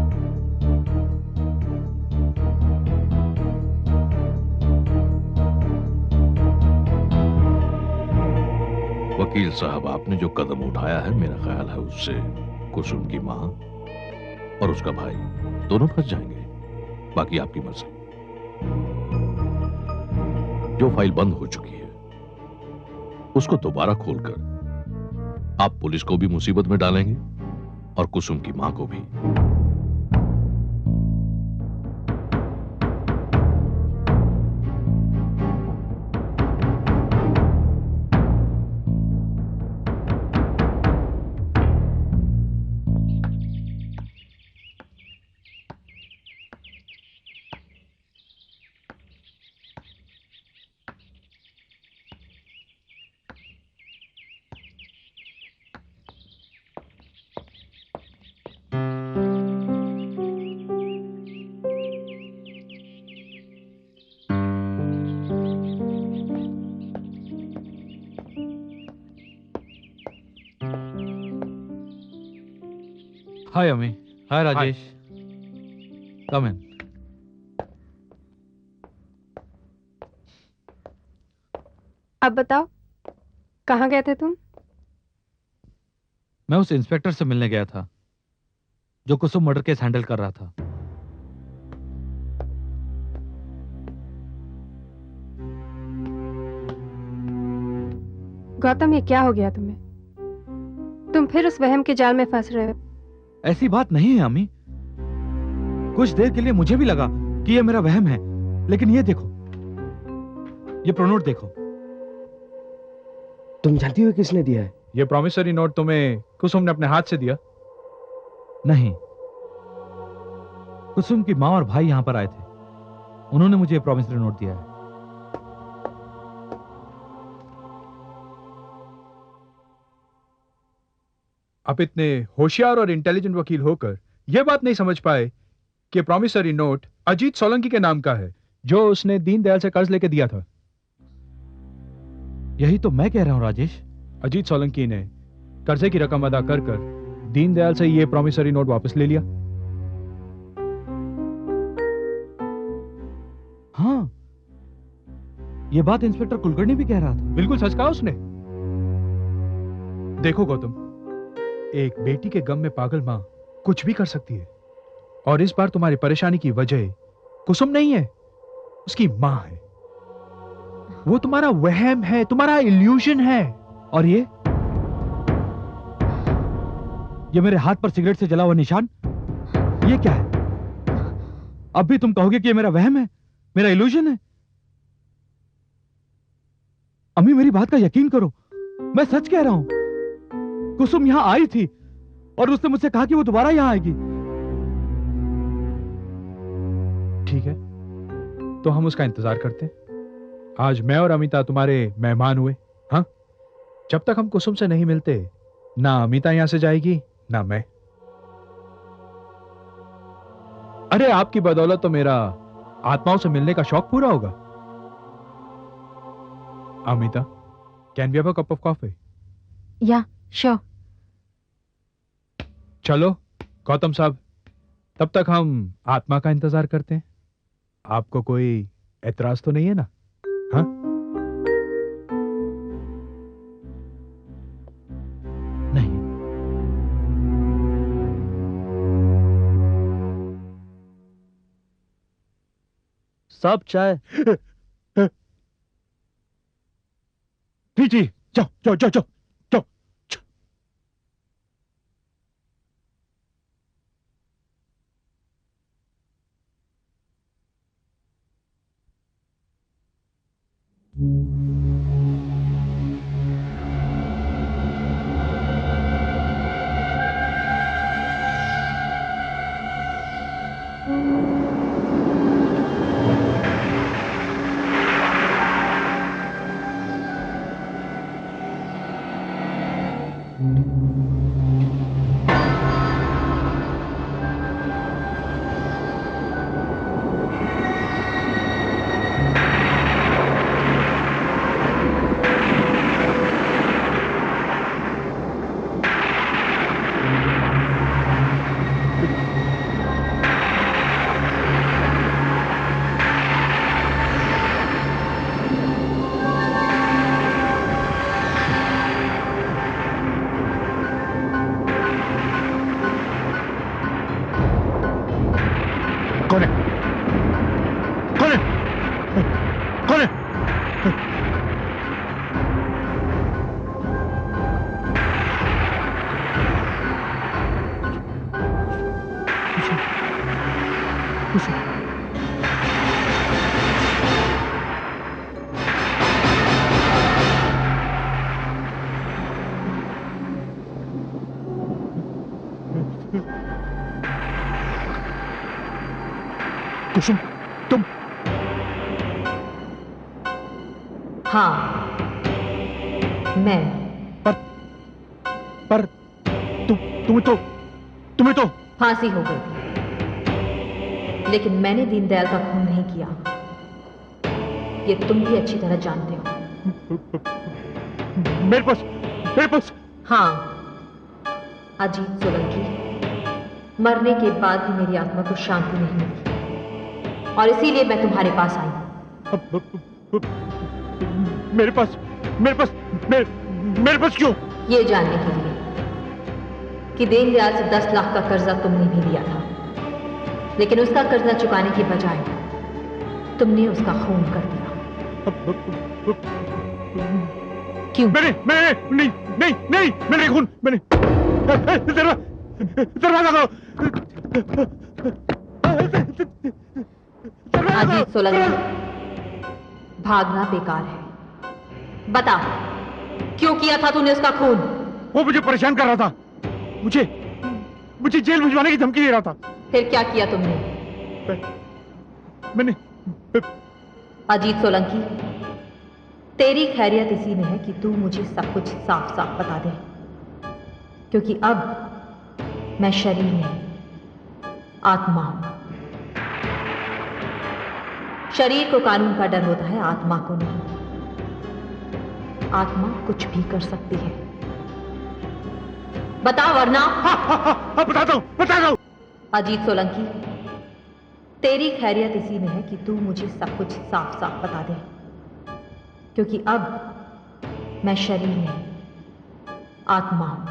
वकील साहब, आपने जो कदम उठाया है, मेरा ख्याल है उससे कुसुम की मां और उसका भाई दोनों फंस जाएंगे। बाकी आपकी मर्जी। जो फाइल बंद हो चुकी है उसको दोबारा खोलकर आप पुलिस को भी मुसीबत में डालेंगे और कुसुम की मां को भी। हाय अमी। हाय राजेश। कम इन। अब बताओ, कहाँ गए थे तुम? मैं उस इंस्पेक्टर से मिलने गया था जो कुसुम मर्डर केस हैंडल कर रहा था। गौतम, ये क्या हो गया तुम्हें? तुम फिर उस वहम के जाल में फंस रहे हो। ऐसी बात नहीं है अमी। कुछ देर के लिए मुझे भी लगा कि ये मेरा वहम है, लेकिन ये देखो, ये प्रोनोट देखो। तुम जानती हो किसने दिया है? ये प्रॉमिसरी नोट तुम्हें कुसुम ने अपने हाथ से दिया? नहीं, कुसुम की मां और भाई यहां पर आए थे, उन्होंने मुझे प्रॉमिसरी नोट दिया है। आप इतने होशियार और इंटेलिजेंट वकील होकर यह बात नहीं समझ पाए कि प्रॉमिसरी नोट अजीत सोलंकी के नाम का है, जो उसने दीनदयाल से कर्ज लेके दिया था। यही तो मैं कह रहा हूं राजेश। अजीत सोलंकी ने कर्जे की रकम अदा कर कर दीनदयाल से यह प्रॉमिसरी नोट वापस ले लिया। हाँ, यह बात इंस्पेक्टर कुलकर्णी भी कह रहा था। बिल्कुल सच कहा उसने। देखो गौतम, एक बेटी के गम में पागल मां कुछ भी कर सकती है, और इस बार तुम्हारी परेशानी की वजह कुसुम नहीं है, उसकी मां है। वो तुम्हारा वहम है, तुम्हारा इल्यूजन है। और ये मेरे हाथ पर सिगरेट से जला हुआ निशान, ये क्या है? अब भी तुम कहोगे कि ये मेरा वहम है, मेरा इल्यूजन है? अम्मी, मेरी बात का यकीन करो, मैं सच कह रहा हूं। कुसुम यहां आई थी और उसने मुझसे कहा कि वो दोबारा यहां आएगी। ठीक है, तो हम उसका इंतजार करते हैं। आज मैं और अमिता तुम्हारे मेहमान हुए। हाँ, जब तक हम कुसुम से नहीं मिलते, ना अमिता यहां से जाएगी ना मैं। अरे आपकी बदौलत तो मेरा आत्माओं से मिलने का शौक पूरा होगा। Amita, can we have a cup of coffee? या श्योर। चलो गौतम साहब, तब तक हम आत्मा का इंतजार करते हैं। आपको कोई एतराज तो नहीं है ना? हाँ, नहीं। साहब चाय। जी जी, जाओ जाओ जाओ जाओ जाओ। कौन है? कौन है? कौन है? कुसुम, तुम? हाँ, मैं। पर तुम्हें तो फांसी हो गई थी, लेकिन मैंने दीनदयाल का खून नहीं किया। ये तुम भी अच्छी तरह जानते हो। मेरे पास हाँ, अजीत सोलंकी, मरने के बाद भी मेरी आत्मा को शांति नहीं मिली, और इसीलिए मैं तुम्हारे पास आई। मेरे पास क्यों? ये जानने के लिए कि दीनदयाल से 10 लाख का कर्जा तुमने भी लिया था, लेकिन उसका कर्जा चुकाने की बजाय तुमने उसका खून कर दिया। क्यों? नहीं, खून मैंने। दरवाजा खोलो। अजीत सोलंकी, भागना बेकार है। बता, क्यों किया था तूने उसका खून? वो मुझे परेशान कर रहा था, मुझे जेल भिजवाने की धमकी दे रहा था। फिर क्या किया तुमने? मैंने अजीत सोलंकी, तेरी खैरियत इसी में है कि तू मुझे सब कुछ साफ साफ बता दे, क्योंकि अब मैं शरीर नहीं, आत्मा हूं। शरीर को कानून का डर होता है, आत्मा को नहीं। आत्मा कुछ भी कर सकती है। बता वरना। बताता हूं। अजीत सोलंकी, तेरी खैरियत इसी में है कि तू मुझे सब कुछ साफ साफ बता दे, क्योंकि अब मैं शरीर नहीं, आत्मा हूं।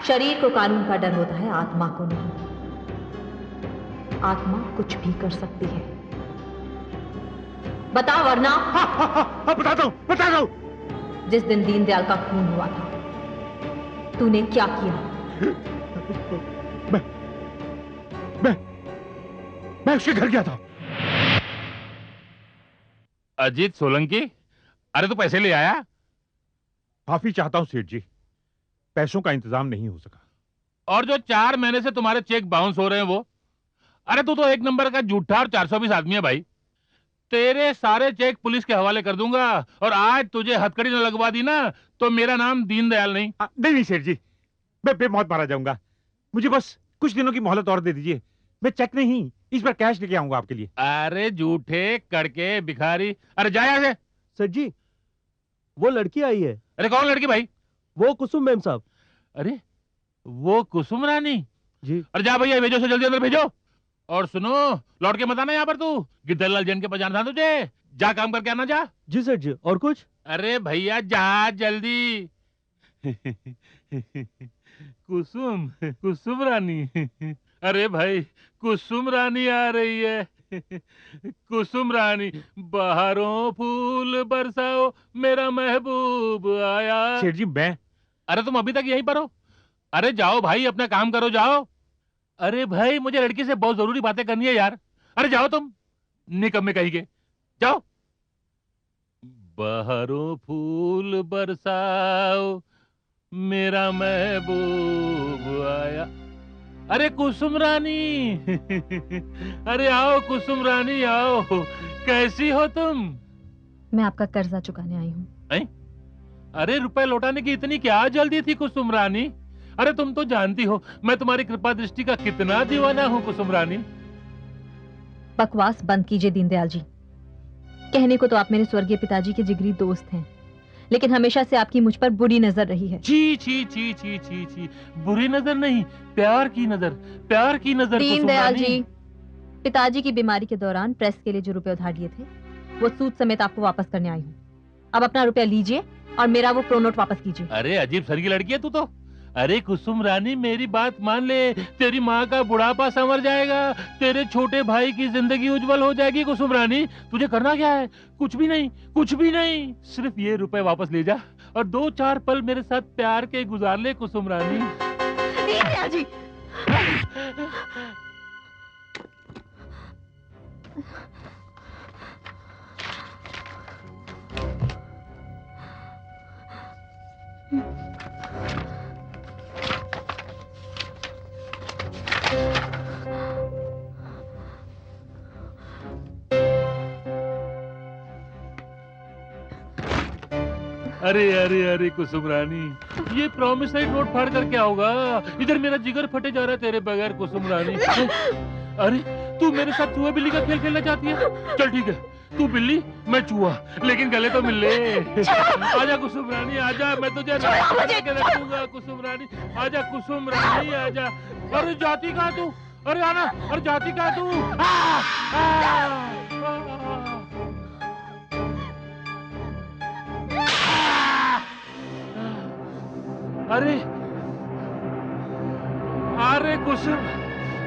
शरीर को कानून का डर होता है, आत्मा को नहीं। आत्मा कुछ भी कर सकती है। बता वरना। बताता हूं। जिस दिन दीनदयाल का खून हुआ था, तूने क्या किया? मैं उसके घर गया था। अजीत सोलंकी, अरे तू पैसे ले आया? माफी चाहता हूं सेठ जी, पैसों का इंतजाम नहीं हो सका। और जो 4 महीने से तुम्हारे चेक बाउंस हो रहे हैं वो? अरे तू तो एक नंबर का झूठा और 420 आदमी है भाई। तेरे सारे चेक पुलिस के हवाले कर दूंगा, और आज तुझे हथकड़ी न लगवा दी ना तो मेरा नाम दीनदयाल नहीं। नहीं सेठ जी, मैं बेमौत मारा जाऊंगा। मुझे बस कुछ दिनों की मोहलत और दे दीजिए। मैं चेक नहीं, इस बार कैश लेके आऊंगा आपके लिए। अरे झूठे कड़के भिखारी, अरे जा यहाँ से। सर जी, वो लड़की आई है। अरे कौन लड़की भाई? वो कुसुम मैम साहब। अरे वो कुसुम रानी जी। अरे जा भैया भेजो, से जल्दी अंदर भेजो। और सुनो, लौट के मत आना यहाँ पर तू, गिद्दरलाल जैन के पास जाना था तुझे। जा काम करके आना, जा। जी सर जी। और कुछ? अरे भैया जा जल्दी। कुसुम, कुसुम रानी। अरे भाई कुसुम रानी आ रही है। कुसुम रानी, बहारों फूल बरसाओ, मेरा महबूब आया। सेठ जी मैं। अरे तुम अभी तक यहीं पर हो? अरे जाओ भाई, अपना काम करो, जाओ। अरे भाई मुझे लड़की से बहुत जरूरी बातें करनी है यार। अरे जाओ तुम, निकम्मे कहीं के, जाओ। बहारों फूल बरसाओ, मेरा महबूब आया। अरे कुसुम रानी। अरे आओ कुसुम रानी आओ, कैसी हो तुम? मैं आपका कर्जा चुकाने आई हूँ। अरे रुपए लौटाने की इतनी क्या जल्दी थी कुसुम रानी? अरे तुम तो जानती हो मैं तुम्हारी कृपा दृष्टि का कितना दीवाना हूँ कुसुम रानी। बकवास बंद कीजिए दीनदयाल जी। कहने को तो आप मेरे स्वर्गीय पिताजी के जिगरी दोस्त हैं, लेकिन हमेशा से आपकी मुझ पर बुरी नजर रही है। छी छी छी छी छी छी, बुरी नजर नहीं, प्यार की नजर, प्यार की नजर। दीनदयाल जी, पिताजी की बीमारी के दौरान प्रेस के लिए जो रुपए उधार लिए थे वो सूद समेत आपको वापस करने आई हूँ। अब अपना रुपया लीजिए और मेरा वो प्रोनोट वापस कीजिए। अरे अजीब सर की लड़की है तू तो। अरे कुसुम रानी मेरी बात मान ले, तेरी माँ का बुढ़ापा संवर जाएगा, तेरे छोटे भाई की जिंदगी उज्जवल हो जाएगी। कुसुम रानी तुझे करना क्या है? कुछ भी नहीं, कुछ भी नहीं, सिर्फ ये रुपए वापस ले जा और 2-4 पल मेरे साथ प्यार के गुजार ले कुसुम रानी। दीनदयाल जी। अरे अरे अरे कुसुम रानी, ये प्रॉमिसरी नोट फाड़ कर क्या होगा? इधर मेरा जिगर फटे जा रहा है तेरे बगैर कुसुम रानी। अरे तू मेरे साथ चूहा बिल्ली का खेल खेलना चाहती है? चल ठीक है, तू बिल्ली मैं चूहा, लेकिन गले तो मिल ले। आजा कुसुम रानी आजा, मैं तुझे रखूंगा कुसुम रानी। आजा कुसुम रानी आजा। अरे जाती कहाँ तू? अरे आना, अरे जाती कहाँ तू? अरे अरे कुसुम,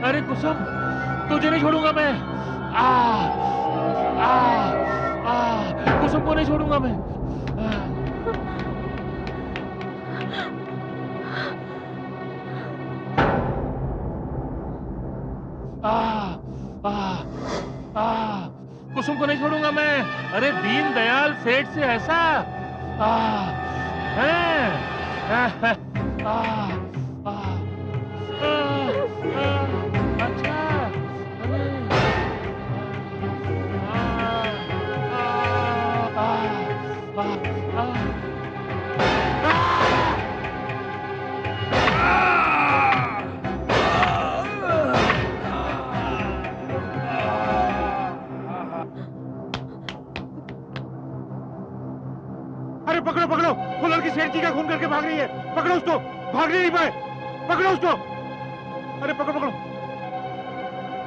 अरे कुसुम तुझे नहीं छोड़ूंगा मैं। कुसुम को नहीं छोड़ूंगा मैं। कुसुम को नहीं छोड़ूंगा मैं। अरे दीनदयाल सेठ से ऐसा है। अच्छा, अरे पकड़ो पकड़ो, वो लड़की सेठ जी का खून करके भाग रही है। पकड़ो उसको, भागने नहीं पाए, पकड़ो उसको। अरे पकड़ो पकड़ो।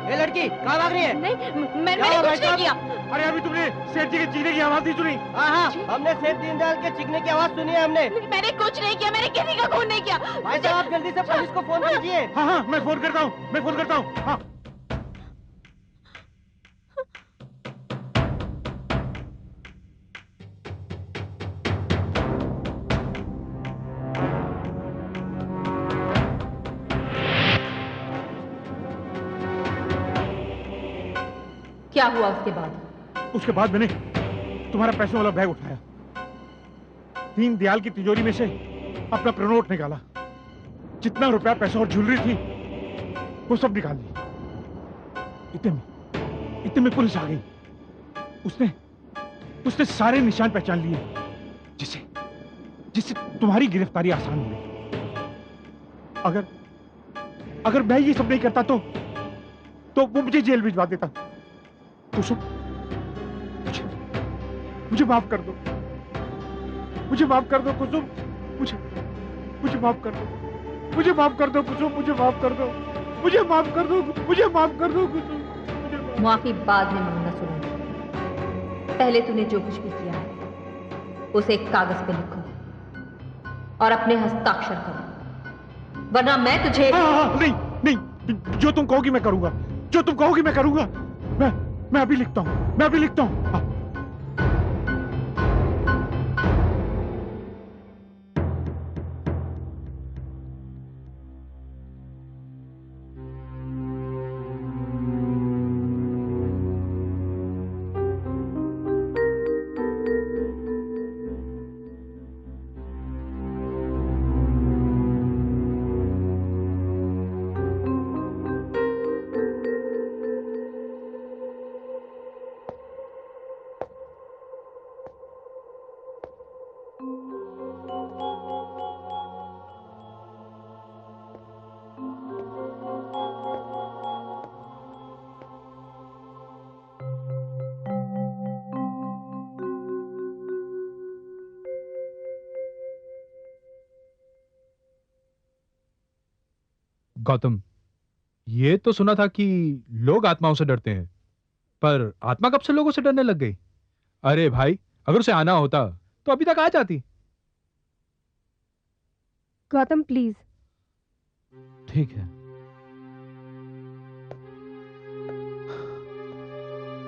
ये लड़की कहाँ भाग रही है? नहीं, मैंने कुछ नहीं किया। अरे अभी तुमने सेठ जी के चीखने की आवाज नहीं सुनी? हाँ, हमने सेठ दीनदयाल के चीखने की आवाज सुनी है हमने। मैंने कुछ नहीं किया, मैंने किसी का खून नहीं किया। भाई साहब आप जल्दी से पुलिस को फोन कीजिए। हाँ हाँ मैं फोन करता हूँ, मैं फोन करता हूँ। हाँ क्या हुआ उसके बाद? उसके बाद मैंने तुम्हारा पैसों वाला बैग उठाया दीनदयाल की तिजोरी में से अपना प्रोनोट निकाला। जितना रुपया, पैसा और ज्वेलरी थी वो सब निकाल ली। इतने में पुलिस आ गई। उसने सारे निशान पहचान लिए जिससे तुम्हारी गिरफ्तारी आसान हुई। अगर मैं ये सब नहीं करता तो वो मुझे जेल भिजवा देता। कुसुम, मुझे माफ कर दो। मुझे माफ कर दो कुसुम। मुझे माफ कर दो। मुझे माफ कर दो कुसुम। मुझे माफ कर दो। मुझे माफ कर दो। मुझे माफ कर दो कुसुम। माफी बाद में मांगना सुनो। पहले तूने जो कुछ भी किया है उसे एक कागज पे लिखो और अपने हस्ताक्षर करो, वरना मैं तुझे नहीं, जो तुम कहोगी मैं करूंगा। जो तुम कहोगी मैं करूंगा। मैं अभी लिखता हूं। गौतम, ये तो सुना था कि लोग आत्माओं से डरते हैं, पर आत्मा कब से लोगों से डरने लग गई? अरे भाई, अगर उसे आना होता तो अभी तक आ जाती। गौतम प्लीज। ठीक है,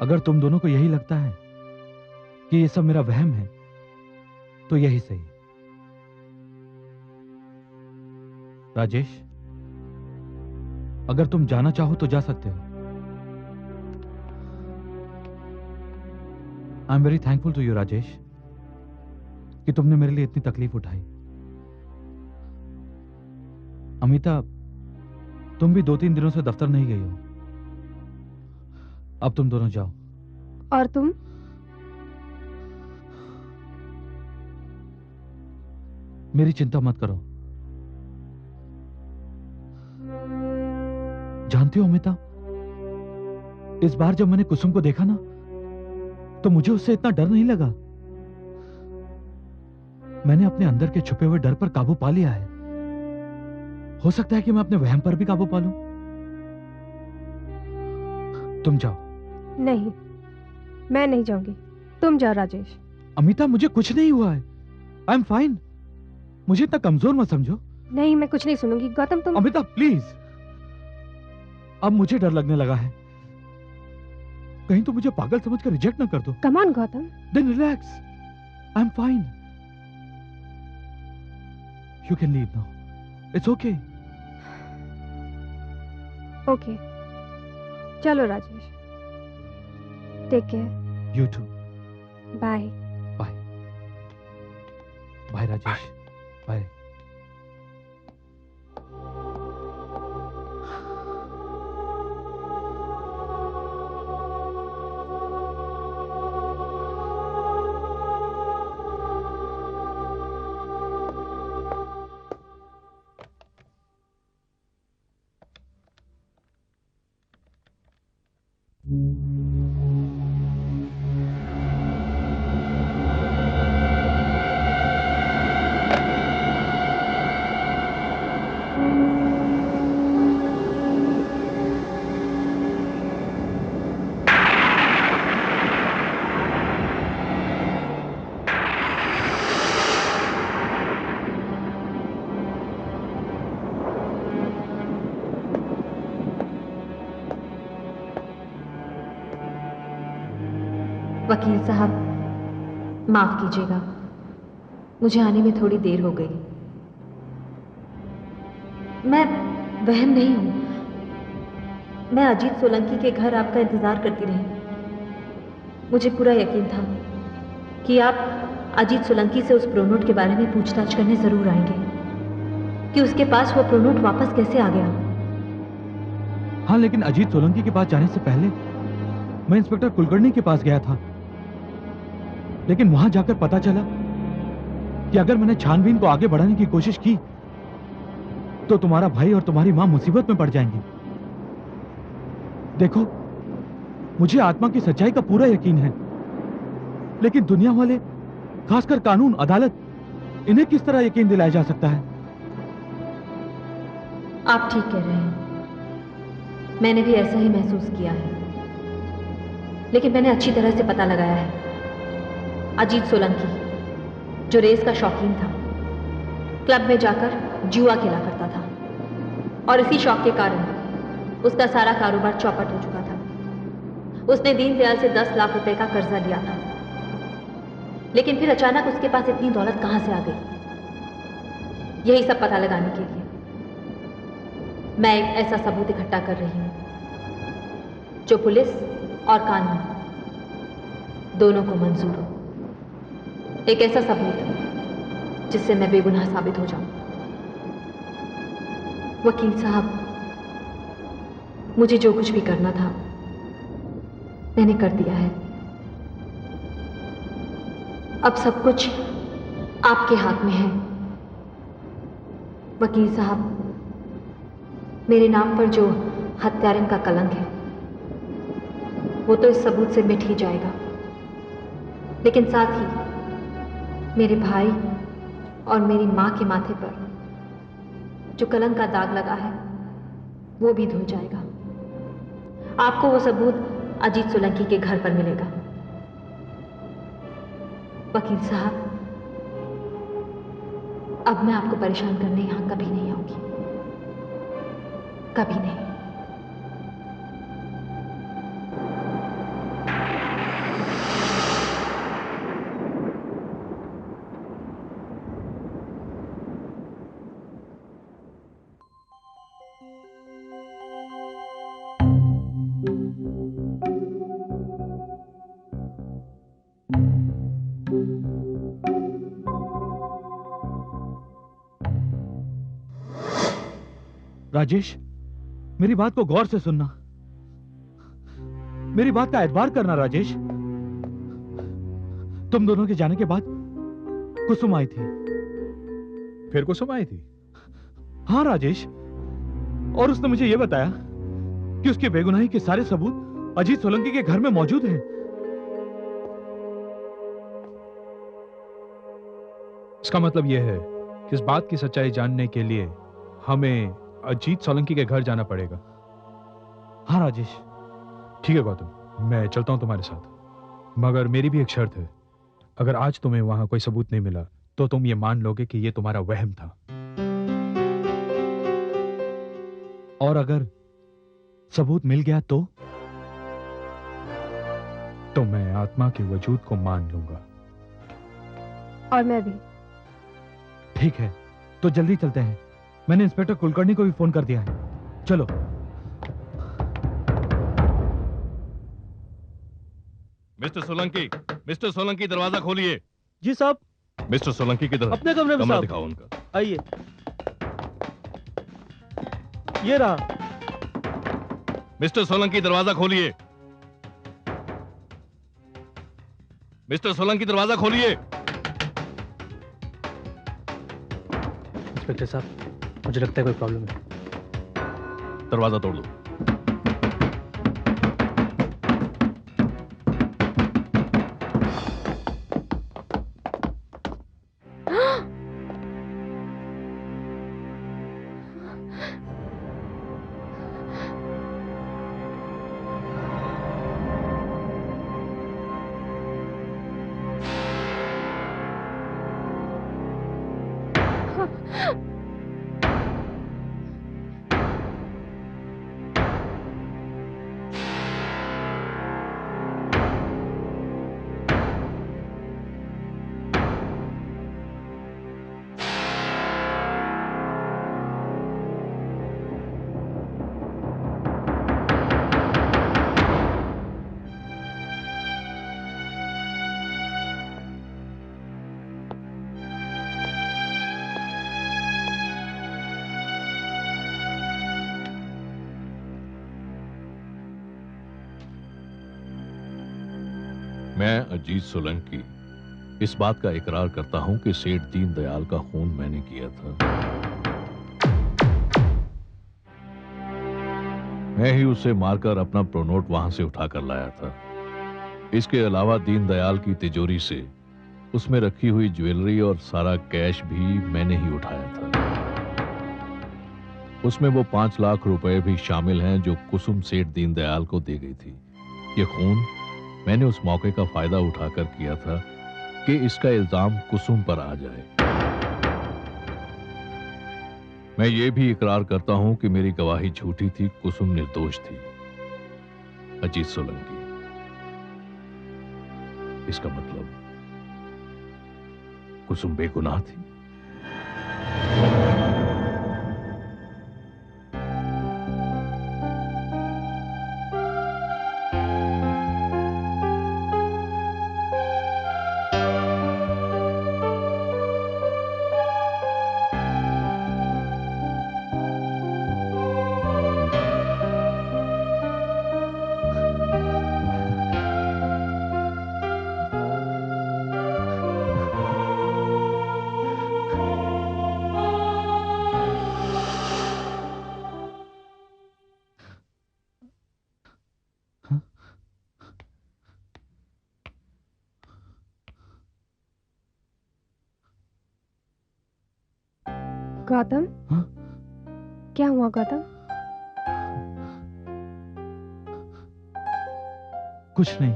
अगर तुम दोनों को यही लगता है कि ये सब मेरा वहम है तो यही सही। राजेश, अगर तुम जाना चाहो तो जा सकते हो। I am very thankful to you Rajesh कि तुमने मेरे लिए इतनी तकलीफ उठाई। अमिता, तुम भी 2-3 दिनों से दफ्तर नहीं गई हो। अब तुम दोनों जाओ। और तुम? मेरी चिंता मत करो। जानती हो अमिता, इस बार जब मैंने कुसुम को देखा ना तो मुझे उससे इतना डर नहीं लगा। मैंने अपने अंदर के छुपे हुए डर पर काबू पा लिया है। हो सकता है कि मैं अपने वहम पर भी काबू पा लूं। तुम जाओ। नहीं, मैं नहीं जाऊंगी, तुम जाओ राजेश। अमिता, मुझे कुछ नहीं हुआ है। आई एम फाइन। मुझे इतना कमजोर मत समझो। नहीं, मैं कुछ नहीं सुनूंगी। गौतम तुम। अमिता प्लीज, अब मुझे डर लगने लगा है। कहीं तो मुझे पागल समझकर रिजेक्ट ना कर दो। Come on Gautam. Then relax, I am fine. You can leave now, it's okay. Okay, चलो Rajesh. Take care. You too. Bye. Bye bye Rajesh, bye. वकील साहब, माफ कीजिएगा, मुझे आने में थोड़ी देर हो गई। मैं वहम नहीं हूं। मैं अजीत सोलंकी के घर आपका इंतजार करती रही। मुझे पूरा यकीन था कि आप अजीत सोलंकी से उस प्रोनोट के बारे में पूछताछ करने जरूर आएंगे कि उसके पास वो प्रोनोट वापस कैसे आ गया। हाँ, लेकिन अजीत सोलंकी के पास जाने से पहले मैं इंस्पेक्टर कुलकर्णी के पास गया था, लेकिन वहां जाकर पता चला कि अगर मैंने छानबीन को आगे बढ़ाने की कोशिश की तो तुम्हारा भाई और तुम्हारी मां मुसीबत में पड़ जाएंगी। देखो, मुझे आत्मा की सच्चाई का पूरा यकीन है, लेकिन दुनिया वाले, खासकर कानून, अदालत, इन्हें किस तरह यकीन दिलाया जा सकता है? आप ठीक कह रहे हैं, मैंने भी ऐसा ही महसूस किया है, लेकिन मैंने अच्छी तरह से पता लगाया है। अजीत सोलंकी जो रेस का शौकीन था, क्लब में जाकर जुआ खेला करता था और इसी शौक के कारण उसका सारा कारोबार चौपट हो चुका था। उसने दीनदयाल से 10 लाख रुपए का कर्जा लिया था, लेकिन फिर अचानक उसके पास इतनी दौलत कहां से आ गई? यही सब पता लगाने के लिए मैं एक ऐसा सबूत इकट्ठा कर रही हूं जो पुलिस और कानून दोनों को मंजूर हो। एक ऐसा सबूत जिससे मैं बेगुनाह साबित हो जाऊं। वकील साहब, मुझे जो कुछ भी करना था मैंने कर दिया है। अब सब कुछ आपके हाथ में है। वकील साहब, मेरे नाम पर जो हत्यारन का कलंक है वो तो इस सबूत से मिट ही जाएगा, लेकिन साथ ही मेरे भाई और मेरी मां के माथे पर जो कलंक का दाग लगा है वो भी धुल जाएगा। आपको वो सबूत अजीत सोलंकी के घर पर मिलेगा। वकील साहब, अब मैं आपको परेशान करने यहां कभी नहीं आऊंगी, कभी नहीं। राजेश, मेरी बात को गौर से सुनना, मेरी बात का एतबार करना। राजेश, तुम दोनों के जाने के बाद कुसुम आई थी। फिर कुसुम आई थी? हाँ राजेश, और उसने मुझे यह बताया कि उसकी बेगुनाही के सारे सबूत अजीत सोलंकी के घर में मौजूद हैं। इसका मतलब यह है कि इस बात की सच्चाई जानने के लिए हमें अजीत सोलंकी के घर जाना पड़ेगा। हाँ राजेश। ठीक है गौतम, मैं चलता हूं तुम्हारे साथ, मगर मेरी भी एक शर्त है। अगर आज तुम्हें वहां कोई सबूत नहीं मिला तो तुम ये मान लोगे कि ये तुम्हारा वहम था। और अगर सबूत मिल गया तो मैं आत्मा के वजूद को मान लूंगा। और मैं भी। ठीक है, तो जल्दी चलते हैं। मैंने इंस्पेक्टर कुलकर्णी को भी फोन कर दिया है। चलो। मिस्टर सोलंकी, दरवाजा खोलिए। जी साहब। मिस्टर सोलंकी किधर? अपने कमरे में कमरा साहब। दिखाओ उनका। आइए, ये रहा। मिस्टर सोलंकी, दरवाजा खोलिए। मिस्टर सोलंकी, दरवाजा खोलिए। इंस्पेक्टर साहब, मुझे लगता है कोई प्रॉब्लम है। दरवाजा तोड़ दो। मैं अजीत सोलंकी इस बात का इकरार करता हूं कि सेठ दीनदयाल का खून मैंने किया था। मैं ही उसे मारकर अपना प्रोनोट वहां से उठाकर लाया था। इसके अलावा दीनदयाल की तिजोरी से उसमें रखी हुई ज्वेलरी और सारा कैश भी मैंने ही उठाया था। उसमें वो 5 लाख रुपए भी शामिल हैं जो कुसुम सेठ दीनदयाल को दे गई थी। ये खून मैंने उस मौके का फायदा उठाकर किया था कि इसका इल्जाम कुसुम पर आ जाए। मैं ये भी इकरार करता हूं कि मेरी गवाही झूठी थी, कुसुम निर्दोष थी। अजीत सोलंकी, इसका मतलब कुसुम बेगुनाह थी। गौतम, क्या हुआ गौतम? कुछ नहीं।